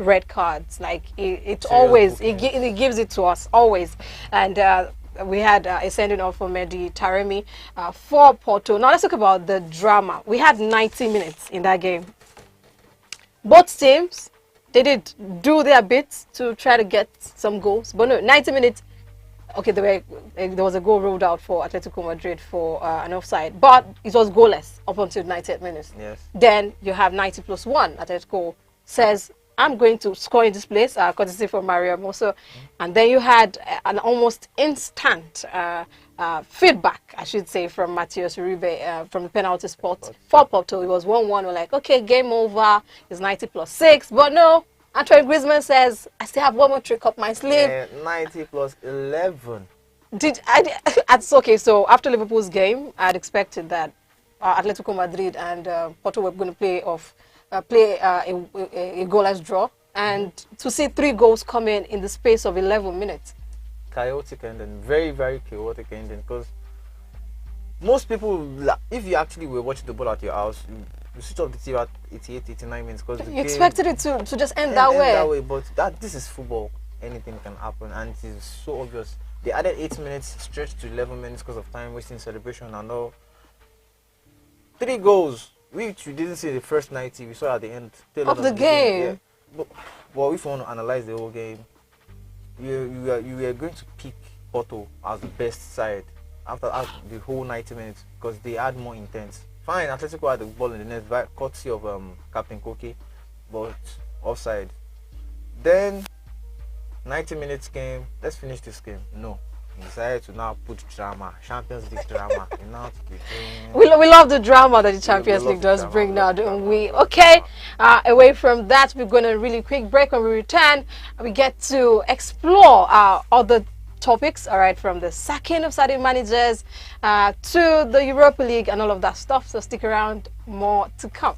red cards. Like it Serious always bookings. it gives it to us always. And we had a sending off for Mehdi Taremi for Porto. Now let's talk about the drama. We had 90 minutes in that game. Both teams, they did do their bit to try to get some goals, but no, 90 minutes. Okay, there was a goal rolled out for Atletico Madrid for an offside, but it was goalless up until 98 minutes. Yes. Then you have 90 plus 1. Atletico says, I'm going to score in this place, courtesy from Mario Mosso. And then you had an almost instant feedback, I should say, from Matheus Uribe from the penalty spot for Porto. It was 1-1. We're like, okay, game over. It's 90 plus 6. But no, Antoine Griezmann says, I still have one more trick up my sleeve. Yeah, 90 plus 11. That's okay. So after Liverpool's game, I had expected that Atletico Madrid and Porto were going to play a goalless draw, and to see 3 goals come in the space of 11 minutes. Chaotic ending, very, very chaotic ending. Because most people, if you actually were watching the ball at your house, you switch off the TV at 88, 89 minutes. Because You expected it to just end that way. But this is football. Anything can happen, and it is so obvious. They added 8 minutes, stretched to 11 minutes because of time wasting, celebration and all. 3 goals, which we didn't see the first 90, we saw at the end Of the game. Yeah. But if you want to analyze the whole game, you were going to pick Porto as the best side after the whole 90 minutes because they had more intense. Fine, Atletico had the ball in the net, courtesy of Captain Koke, but offside. Then 90 minutes came. Let's finish this game. No. He decided to now put drama, Champions League drama. We love the drama that the Champions League does bring now, don't we? Okay, away from that, we're going to really quick break. When we return, we get to explore other topics, all right, from the sacking of certain managers to the Europa League and all of that stuff. So stick around, more to come.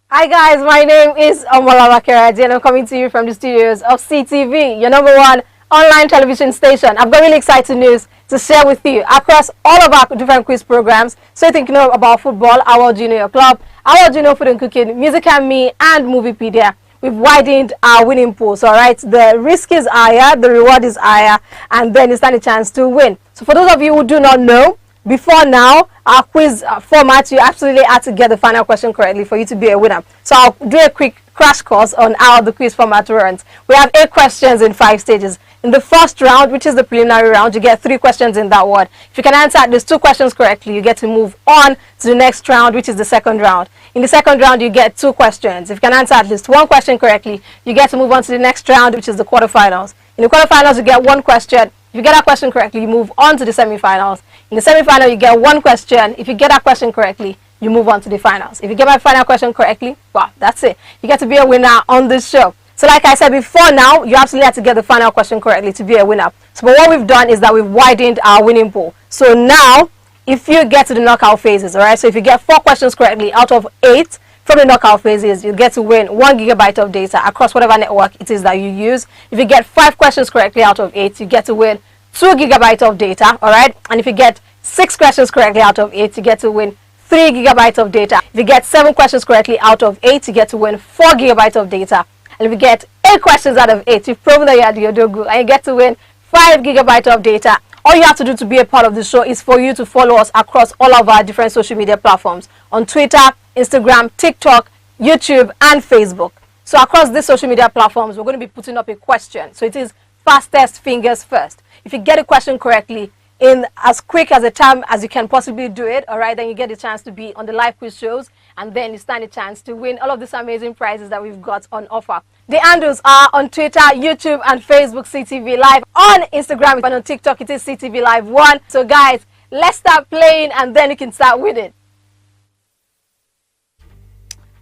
Hi guys, my name is Omolava Keraji and I'm coming to you from the studios of CTV, your #1 online television station. I've got really exciting news to share with you across all of our different quiz programs. So you think you know about football, our junior club, our junior food and cooking, music and me, and Moviepedia. We've widened our winning pools, all right? The risk is higher, the reward is higher, and then you stand a chance to win. So for those of you who do not know, before now, our quiz format, you absolutely had to get the final question correctly for you to be a winner. So I'll do a quick crash course on how the quiz format runs. We have 8 questions in 5 stages. In the first round, which is the preliminary round, you get 3 questions in that word. If you can answer at least 2 questions correctly, you get to move on to the next round, which is the second round. In the second round, you get 2 questions. If you can answer at least 1 question correctly, you get to move on to the next round, which is the quarterfinals. In the quarterfinals, you get 1 question. If you get that question correctly, you move on to the semifinals. In the semifinal, you get 1 question. If you get that question correctly, you move on to the finals. If you get my final question correctly, wow, that's it. You get to be a winner on this show. So like I said before now, you absolutely have to get the final question correctly to be a winner. So but what we've done is that we've widened our winning pool. So now, if you get to the knockout phases, all right, so if you get 4 questions correctly out of 8, from the knockout phases, you get to win 1 gigabyte of data across whatever network it is that you use. If you get 5 questions correctly out of 8, you get to win 2 gigabytes of data, all right? And if you get 6 questions correctly out of 8, you get to win 3 gigabytes of data. If you get 7 questions correctly out of 8, you get to win 4 gigabytes of data. And if you get 8 questions out of 8, you've proven that you are doing good, and you get to win 5 gigabytes of data. All you have to do to be a part of the show is for you to follow us across all of our different social media platforms on Twitter, Instagram, TikTok, YouTube, and Facebook. So across these social media platforms, we're going to be putting up a question. So it is fastest fingers first. If you get a question correctly in as quick as a time as you can possibly do it, all right, then you get a chance to be on the live quiz shows, and then you stand a chance to win all of these amazing prizes that we've got on offer. The handles are on Twitter, YouTube, and Facebook, CTV Live. On Instagram and on TikTok, it is CTV Live 1. So guys, let's start playing, and then you can start winning.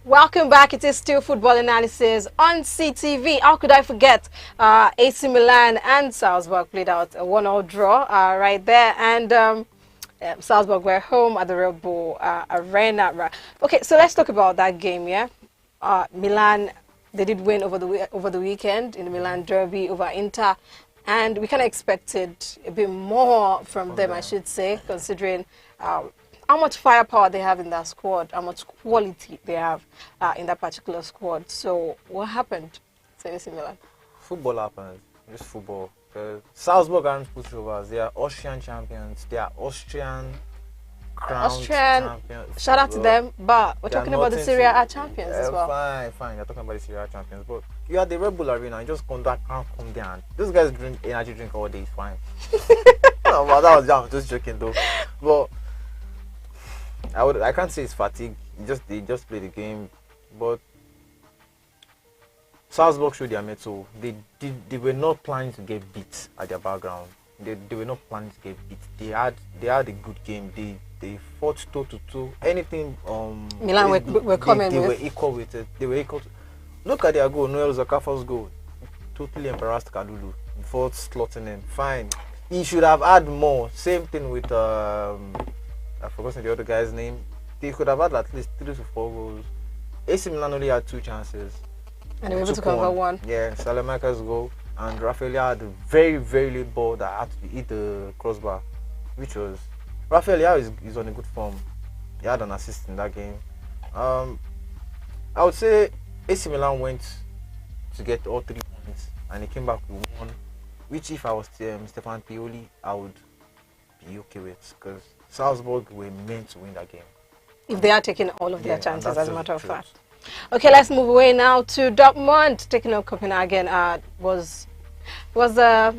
Welcome back. It is still football analysis on CTV. How could I forget? AC Milan and Salzburg played out a 1-1 draw right there, and Salzburg were home at the Red Bull Arena. Okay, so let's talk about that game. Yeah, Milan, they did win over the weekend in the Milan Derby over Inter. And we kind of expected a bit more from them, I should say, considering how much firepower they have in that squad, how much quality they have in that particular squad. So what happened to AC Milan? Football happens. Just football. Salzburg aren't pushovers. They are Austrian champions. They are Austrian crowned champions. Shout out to them, but we're talking about the Serie A champions as well. Fine. You're talking about the Serie A champions, but you are the Red Bull Arena. You just come down, can't come down. Those guys drink energy drink all day. It's fine. Well, that was I'm just joking though. But I can't say it's fatigue. They just play the game, but Salzburg showed their mettle. They were not planning to get beat at their background. They were not planning to get beat. They had a good game. They fought toe to toe. Anything Milan were coming they with. were equal with it. They were equal. Look at their goal. Noel Zakafa's goal. Totally embarrassed Kadulu before slotting him. Fine. He should have had more. Same thing with I forgot the other guy's name. They could have had at least 3 to 4 goals. AC Milan only had 2 chances. And they were able to convert one. Yeah, Salamaker's goal. And Rafael had a very, very late ball that had to hit the crossbar, which was... Rafael is on a good form. He had an assist in that game. I would say AC Milan went to get all 3 points and he came back with 1, which if I was Stefan Pioli, I would be okay with, because Salzburg were meant to win that game. If they are taking all of their chances, as a matter of fact. Okay, let's move away now to Dortmund. Taking on Copenhagen was a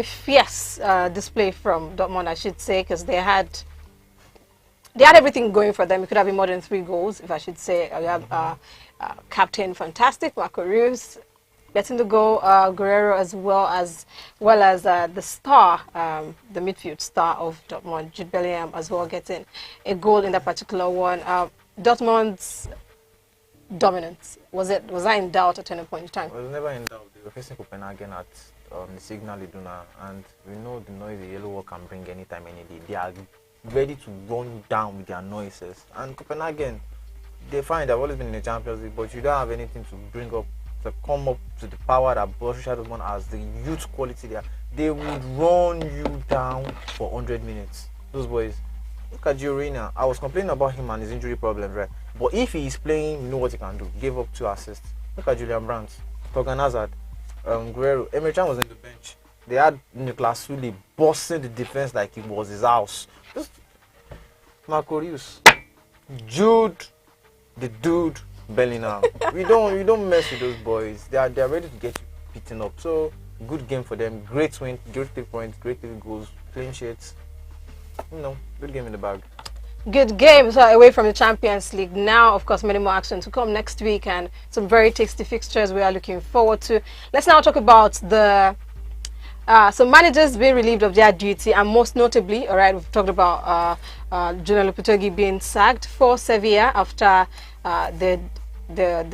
fierce display from Dortmund, I should say, because they had everything going for them. It could have been more than 3 goals, if I should say. We have captain fantastic Marco Reus getting the goal, Guerrero as well as the star, the midfield star of Dortmund, Jude Bellingham as well, getting a goal in that particular one. Dortmund's dominance, was I in doubt at any point in time? I was never in doubt. They were facing Copenhagen at the Signal Iduna, and we know the noise the yellow wall can bring anytime, any day. They are ready to run down with their noises. And Copenhagen, they're fine. They've always been in the Champions League, but you don't have anything to bring up, to come up to the power that Borussia Dortmund has, the youth quality there. They would run you down for 100 minutes. Those boys. Look at Gio Reyna. I was complaining about him and his injury problems, right? But if he is playing, you know what he can do. Gave up 2 assists. Look at Julian Brandt, Torgan Hazard, Guerrero. Emre Can was on the bench. They had Niklas Sule bossing the defense like it was his house. Just Marco Reus, Jude, the dude, Bellingham. we don't mess with those boys. They are ready to get you beaten up. So good game for them. Great win, great 3 points, great 3 goals, clean sheets. Good game in the bag. Good game. So away from the Champions League now, of course, many more action to come next week and some very tasty fixtures we are looking forward to. Let's now talk about the some managers being relieved of their duty, and most notably, all right, we've talked about Gianluigi Lopetegui being sacked for Sevilla after the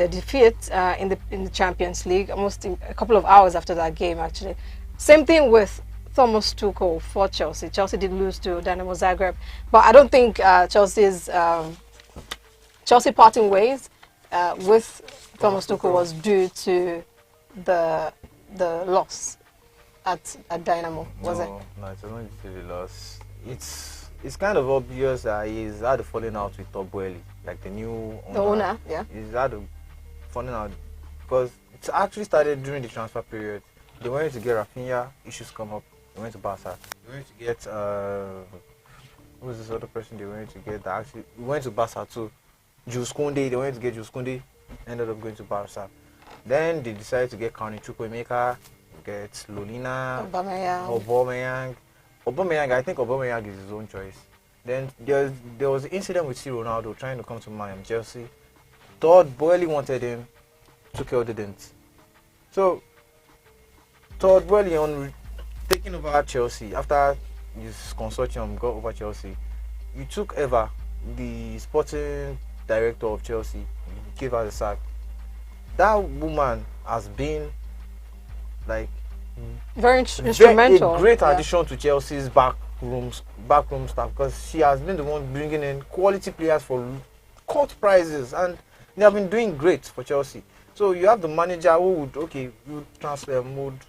defeat in the Champions League, almost a couple of hours after that game, actually. Same thing with Thomas Tuchel for Chelsea. Chelsea did lose to Dynamo Zagreb, but I don't think Chelsea parting ways with Thomas Tuchel was due to the loss at Dynamo, was it? No, it's not due to the loss. It's kind of obvious that he's had a falling out with Todd Boehly, like the new owner. The owner, yeah. He's had a falling out because it actually started during the transfer period. They wanted to get Rafinha, issues come up. They went to Barca. They wanted to get who was this other person they wanted to get that actually went to Barca too? Jules Koundé. They wanted to get Jules Koundé, ended up going to Barca. Then they decided to get Carney Chukwuemeka, get Lolina, Aubameyang. I think Aubameyang is his own choice. Then there was an incident with C. Ronaldo trying to come to Chelsea. Todd Boehly wanted him, Tuchel didn't. So Todd Boehly on taking over Chelsea after his consortium got over Chelsea. You took Eva, the sporting director of Chelsea, gave her the sack. That woman has been like very instrumental, a great addition to Chelsea's backroom staff, because she has been the one bringing in quality players for court prizes, and they have been doing great for Chelsea. So you have the manager who would transfer mode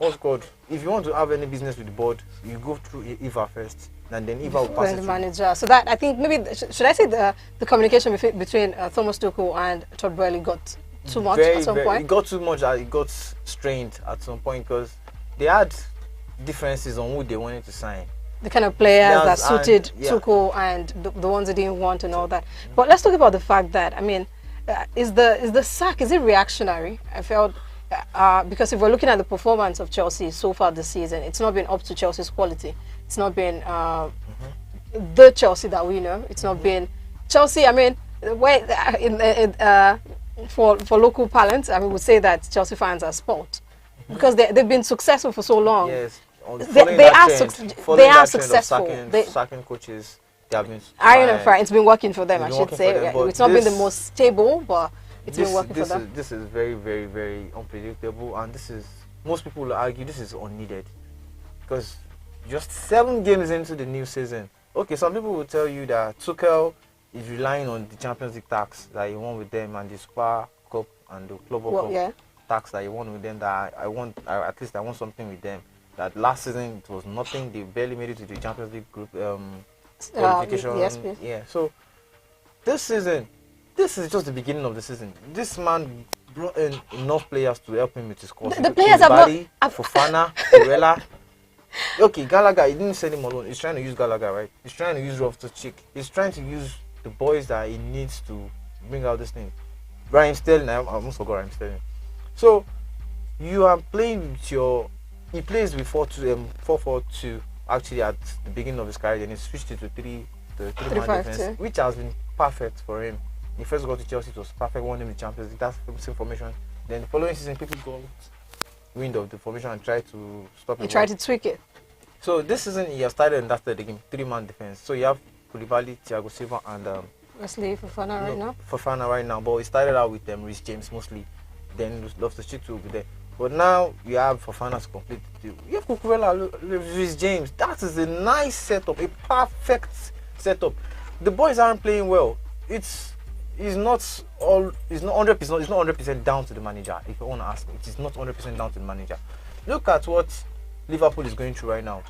what's called, if you want to have any business with the board, you go through Eva first, and then Eva will pass it the through. manager. So that I think maybe should I say the communication between Thomas Tuchel and Todd Boehly got too much at some point? It got too much. It got strained at some point because they had differences on who they wanted to sign. The kind of players that suited Tuchel and the ones they didn't want and all that. But let's talk about the fact that, I mean, is the sack, is it reactionary? I felt because if we're looking at the performance of Chelsea so far this season, it's not been up to Chelsea's quality. It's not been the Chelsea that we know. It's not been Chelsea. I mean, for local parlance, I mean, we would say that Chelsea fans are spoilt because they've been successful for so long. Yes, they are successful. Sacking coaches. They have been iron and fire. It's been working for them. I should say it's not been the most stable, but it's been working for them. This is very, very, very unpredictable, and most people will argue this is unneeded because just 7 games into the new season. Okay, some people will tell you that Tuchel is relying on the Champions League tax that he won with them and the Super Cup and the Club Cup tax that he won with them. That at least I want something with them. That last season it was nothing. They barely made it to the Champions League group qualification. Yes, please. Yeah. So this season, this is just the beginning of the season. This man brought in enough players to help him with his course. The players have not. Fofana, Kurela. Okay, Gallagher, he didn't send him alone. He's trying to use Gallagher, right? He's trying to use Loftus-Cheek. He's trying to use the boys that he needs to bring out this thing. Raheem Sterling, I almost forgot Raheem Sterling. So, you are playing with he plays with 4-4-2 actually at the beginning of his career, then he switched it to 3-man defense, which has been perfect for him. He first got to Chelsea, it was perfect, won him the Champions League, that's the same formation. Then the following season, people got wind of the formation and tried to stop it. He tried to tweak it. So this season he has started and that's the game, 3-man defense. So you have Koulibaly, Thiago Silva and Wesley Fofana right now. Fofana right now, but he started out with Reece James mostly. Then Loftus-Cheek will be there. But now you have Fofana's complete deal. You have Cucurella, Reece James. That is a nice setup, a perfect setup. The boys aren't playing well. It's not 100% down to the manager. If you want to ask me, it is not 100% down to the manager. Look at what Liverpool is going through right now.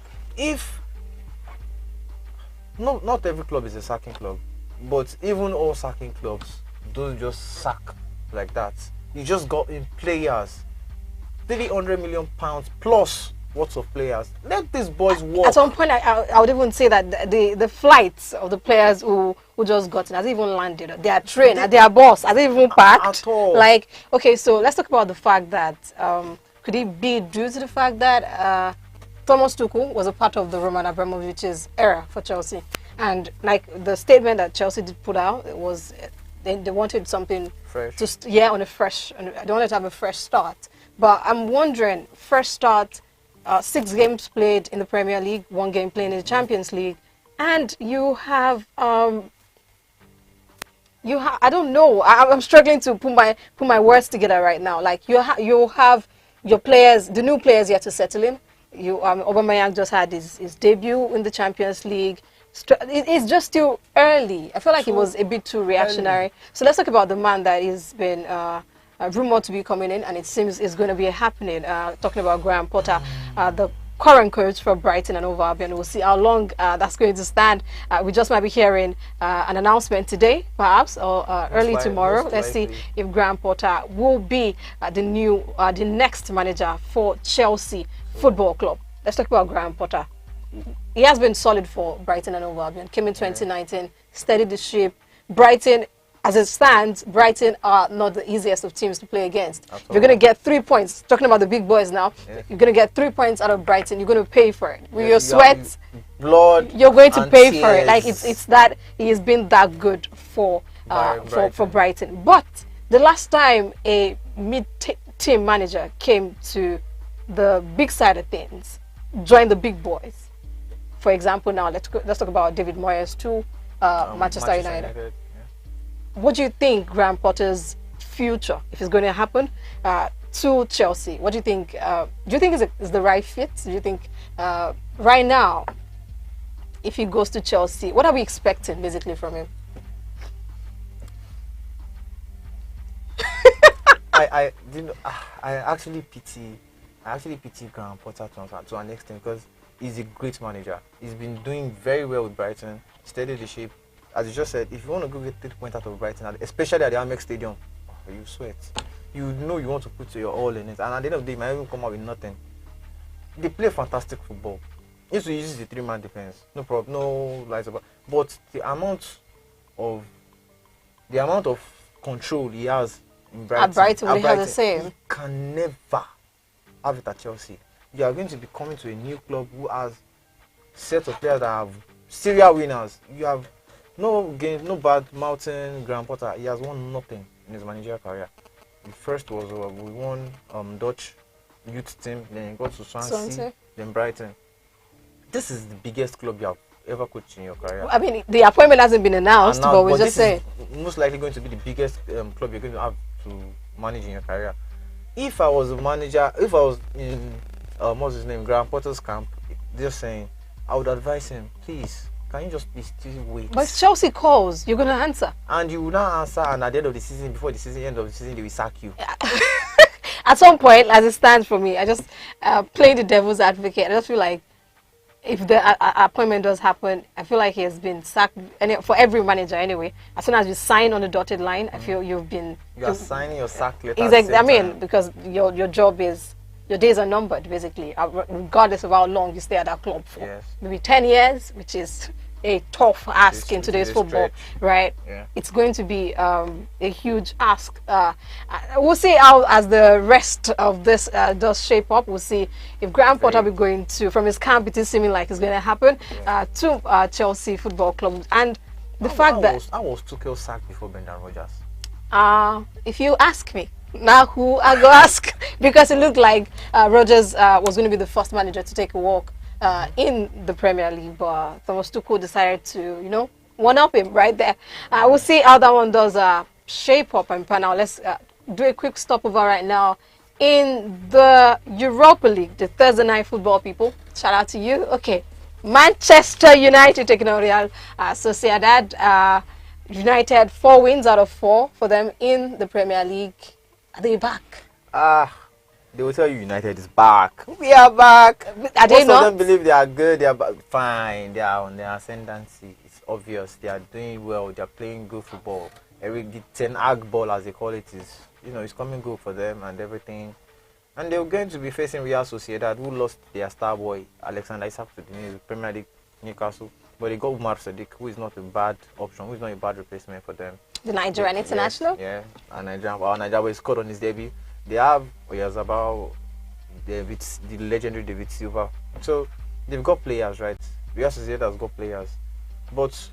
Not every club is a sacking club, but even all sacking clubs don't just sack like that. You just got in players, £300 million plus worth of players. Let these boys work. At some point, I would even say that the flights of the players who just gotten has even landed. They are trained. Their boss has even packed. At all. Like, okay, so let's talk about the fact that could it be due to the fact that Thomas Tuchel was a part of the Roman Abramovich's era for Chelsea, and like the statement that Chelsea did put out, it was they wanted something fresh. On a fresh, and they wanted to have a fresh start. But I'm wondering, fresh start, 6 games played in the Premier League, 1 game played in the Champions League, and you have I don't know. I'm struggling to put my words together right now. Like you have your players, the new players yet to settle in. Aubameyang just had his debut in the Champions League. It's just still early. I feel like it was a bit too reactionary. Early. So let's talk about the man that has been rumored to be coming in, and it seems it's going to be happening. Talking about Graham Potter, the current coach for Brighton and Hove Albion. We'll see how long that's going to stand. We just might be hearing an announcement today, perhaps, or early tomorrow. Let's see if Graham Potter will be the next manager for Chelsea Football Club. Let's talk about Graham Potter. He has been solid for Brighton and Hove Albion. Came in 2019, steadied the ship. Brighton, as it stands, Brighton are not the easiest of teams to play against. You're going to get 3 points. Talking about the big boys now, you're going to get 3 points out of Brighton. You're going to pay for it. With your sweat, blood, you're going to pay tears. for it. Like it's that he has been that good for Brighton. But the last time a mid-team manager came to the big side of things, joined the big boys. For example, now let's talk about David Moyes to Manchester United. Yeah. What do you think Graham Potter's future, if it's going to happen, to Chelsea? What do you think? Do you think is the right fit? Do you think right now, if he goes to Chelsea, what are we expecting basically from him? I actually pity I actually pity Graham Potter to an extent because he's a great manager. He's been doing very well with Brighton, steadied the ship. As you just said, if you want to go get 3 points out of Brighton, especially at the Amex Stadium, you sweat. You know you want to put your all in it, and at the end of the day, you might even come out with nothing. They play fantastic football. Yes, we use the 3-man defense, no problem, no lies about. But the amount of control he has in Brighton, At Brighton, we have the same. He can never have it at Chelsea. You are going to be coming to a new club who has set of players that have serial winners. You have no games, no bad mountain Graham Potter. He has won nothing in his managerial career. The first was we won Dutch youth team, then you got to Swansea, then Brighton. This is the biggest club you have ever coached in your career. I mean, the appointment hasn't been announced, but we just say most likely going to be the biggest club you're going to have to manage in your career. If I was a manager, if I was in what's his name, Graham Potter's camp, just saying, I would advise him, please, can you just please still wait? But if Chelsea calls, you're gonna answer. And you will not answer, and at the end of the season, before the end of the season, they will sack you. At some point, as it stands for me, I just playing the devil's advocate. I just feel like if the appointment does happen, I feel like he has been sacked. For every manager, anyway. As soon as you sign on the dotted line, I feel you've been. You are signing your sack letter. Exactly. I mean, because your job is. Your days are numbered, basically, regardless of how long you stay at that club for. Yes. Maybe 10 years, which is a tough ask in today's football, right? Yeah. It's going to be a huge ask. We'll see how, as the rest of this does shape up. We'll see if Graham Potter will be going to, from his camp, it is seeming like it's going to happen, to Chelsea Football Club. And the fact that... I was Tuchel sacked before Brendan Rodgers. If you ask me, now who I go ask? Because it looked like Rodgers was going to be the first manager to take a walk in the Premier League, but Thomas Tuchel decided to, one up him right there. We'll see how that one does shape up and pan out. Let's do a quick stopover right now in the Europa League, the Thursday night football, people. Shout out to you. Okay, Manchester United taking on Real Sociedad. United 4 wins out of 4 for them in the Premier League. Are they back? They will tell you United is back. We are back. Are they Most not? of them believe they are good. They are fine. They are on their ascendancy. It's obvious. They are doing well. They are playing good football. The Ten Hag ball, as they call it, is it's coming good for them and everything. And they're going to be facing Real Sociedad, who lost their star boy Alexander Isak to the Premier League, Newcastle. But they got Umar Sadiq, who is not a bad option, who is not a bad replacement for them. The Nigerian international? Yeah, and Nigeria scored on his debut. They have about the legendary David Silva. So they've got players, right? Real Sociedad has got players. But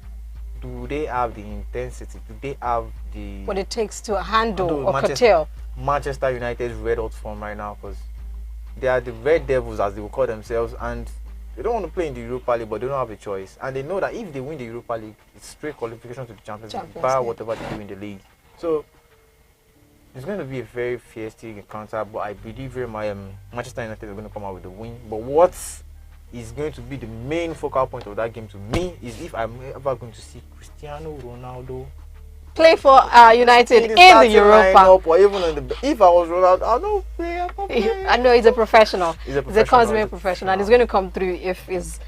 do they have the intensity? Do they have the... what it takes to handle or curtail? Manchester United's red hot form right now, because they are the Red Devils, as they will call themselves, and they don't want to play in the Europa League, but they don't have a choice. And they know that if they win the Europa League, it's straight qualification to the Champions League, by whatever they do in the league. So it's going to be a very fierce encounter, but I believe Manchester United are going to come out with the win. But what is going to be the main focal point of that game to me is if I'm ever going to see Cristiano Ronaldo play for United in the Europa. Or even if I was Ronaldo, I don't play. I know he's a professional. He's a consummate professional, and he's going to come through if his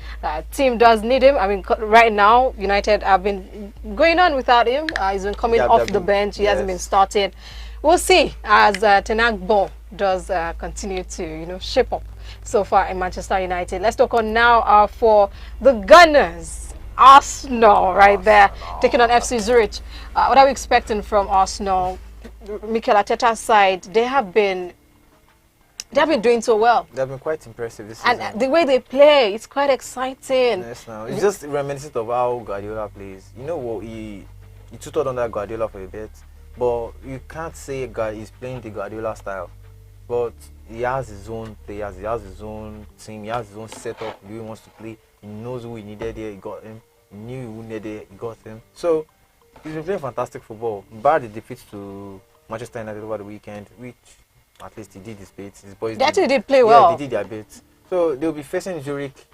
team does need him. I mean, right now United have been going on without him. He's been coming off the bench. He hasn't been started. We'll see as Ten Hag ball does continue to shape up so far in Manchester United. Let's talk on now for the Gunners. Arsenal there, taking on FC Zurich. What are we expecting from Arsenal? Mikel Arteta's side, they have been doing so well. They've been quite impressive this season. And the way they play, it's quite exciting. Yes, no. It's just reminiscent of how Guardiola plays. You know what, he tutored under Guardiola for a bit, but you can't say he's playing the Guardiola style. But he has his own players, he has his own team, he has his own setup, the way he wants to play. He knows who he needed there, he got him. He knew who needed there, he got him. So he's been playing fantastic football. Bar the defeat to Manchester United over the weekend, which at least he did his bit. His boys did play well. Yeah, they did their bit. So they'll be facing Zurich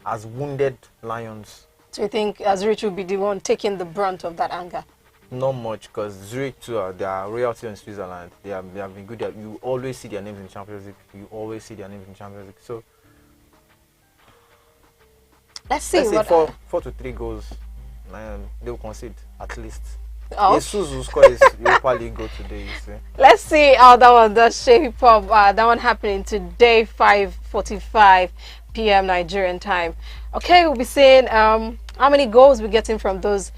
as wounded lions. So you think Zurich will be the one taking the brunt of that anger? not much, because Zurich too, they are royalty in Switzerland. They have been good. You always see their names in Champions League. You always see their names in Champions League. So let's see let's say what 4-3 goals. They will concede at least. Oh. Jesus will score his Europa League goal today. You see. Let's see how that one does shape up. That one happening today, 5:45 p.m. Nigerian time. Okay, we'll be seeing how many goals we're getting from those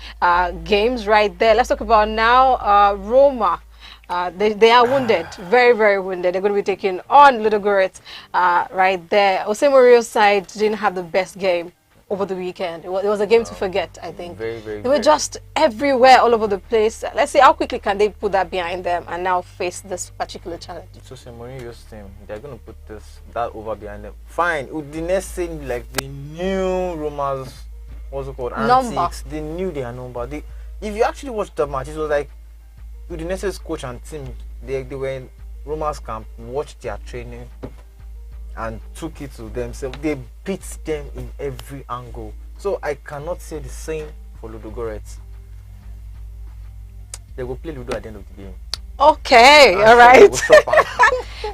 games right there. Let's talk about now Roma. They are wounded, very, very wounded. They're going to be taking on Ludogorets right there. Jose Mourinho's side didn't have the best game over the weekend. It was a game to forget, I think. Very, very. They were just everywhere, all over the place. Let's see how quickly can they put that behind them and now face this particular challenge. So Mourinho's team, they're going to put that over behind them. Fine. The next thing, like the new Roma's, what's it called? Antics. They knew their number. If you actually watched the match, it was like Udinese's coach and team, they were in Roma's camp, watched their training, and took it to themselves. They beat them in every angle. So I cannot say the same for Ludogorets. They will play Ludo at the end of the game. Okay, all right.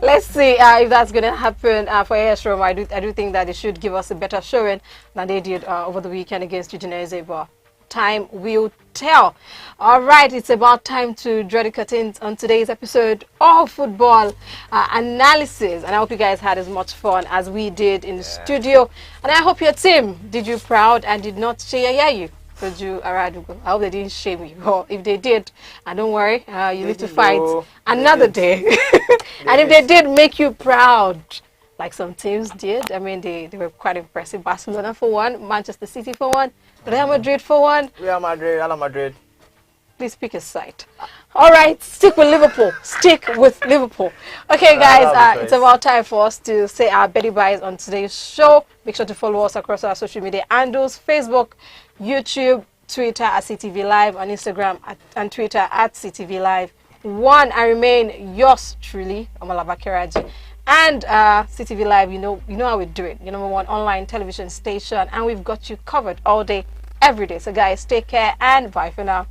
Let's see if that's going to happen for AS Roma. I do think that they should give us a better showing than they did over the weekend against Udinese, but time will tell. All right, it's about time to draw the curtains on today's episode of football analysis, and I hope you guys had as much fun as we did in the studio, and I hope your team did you proud and did not share you. I hope they didn't shame you. Well, if they did, don't worry, you need to fight another day. And if they did make you proud, like some teams did, I mean, they were quite impressive. Barcelona for one, Manchester City for one, Real Madrid for one. Real Madrid. Please pick a side. All right, stick with Liverpool. Stick with Liverpool. Okay, guys, it's about time for us to say our Betty Buys on today's show. Make sure to follow us across our social media handles: Facebook, YouTube, Twitter at CTV Live, on Instagram and Twitter at CTV Live 1. I remain yours truly, Omalaba Keraji. And CTV Live, you know how we do it. Your #1 online television station, and we've got you covered all day, every day. So guys, take care and bye for now.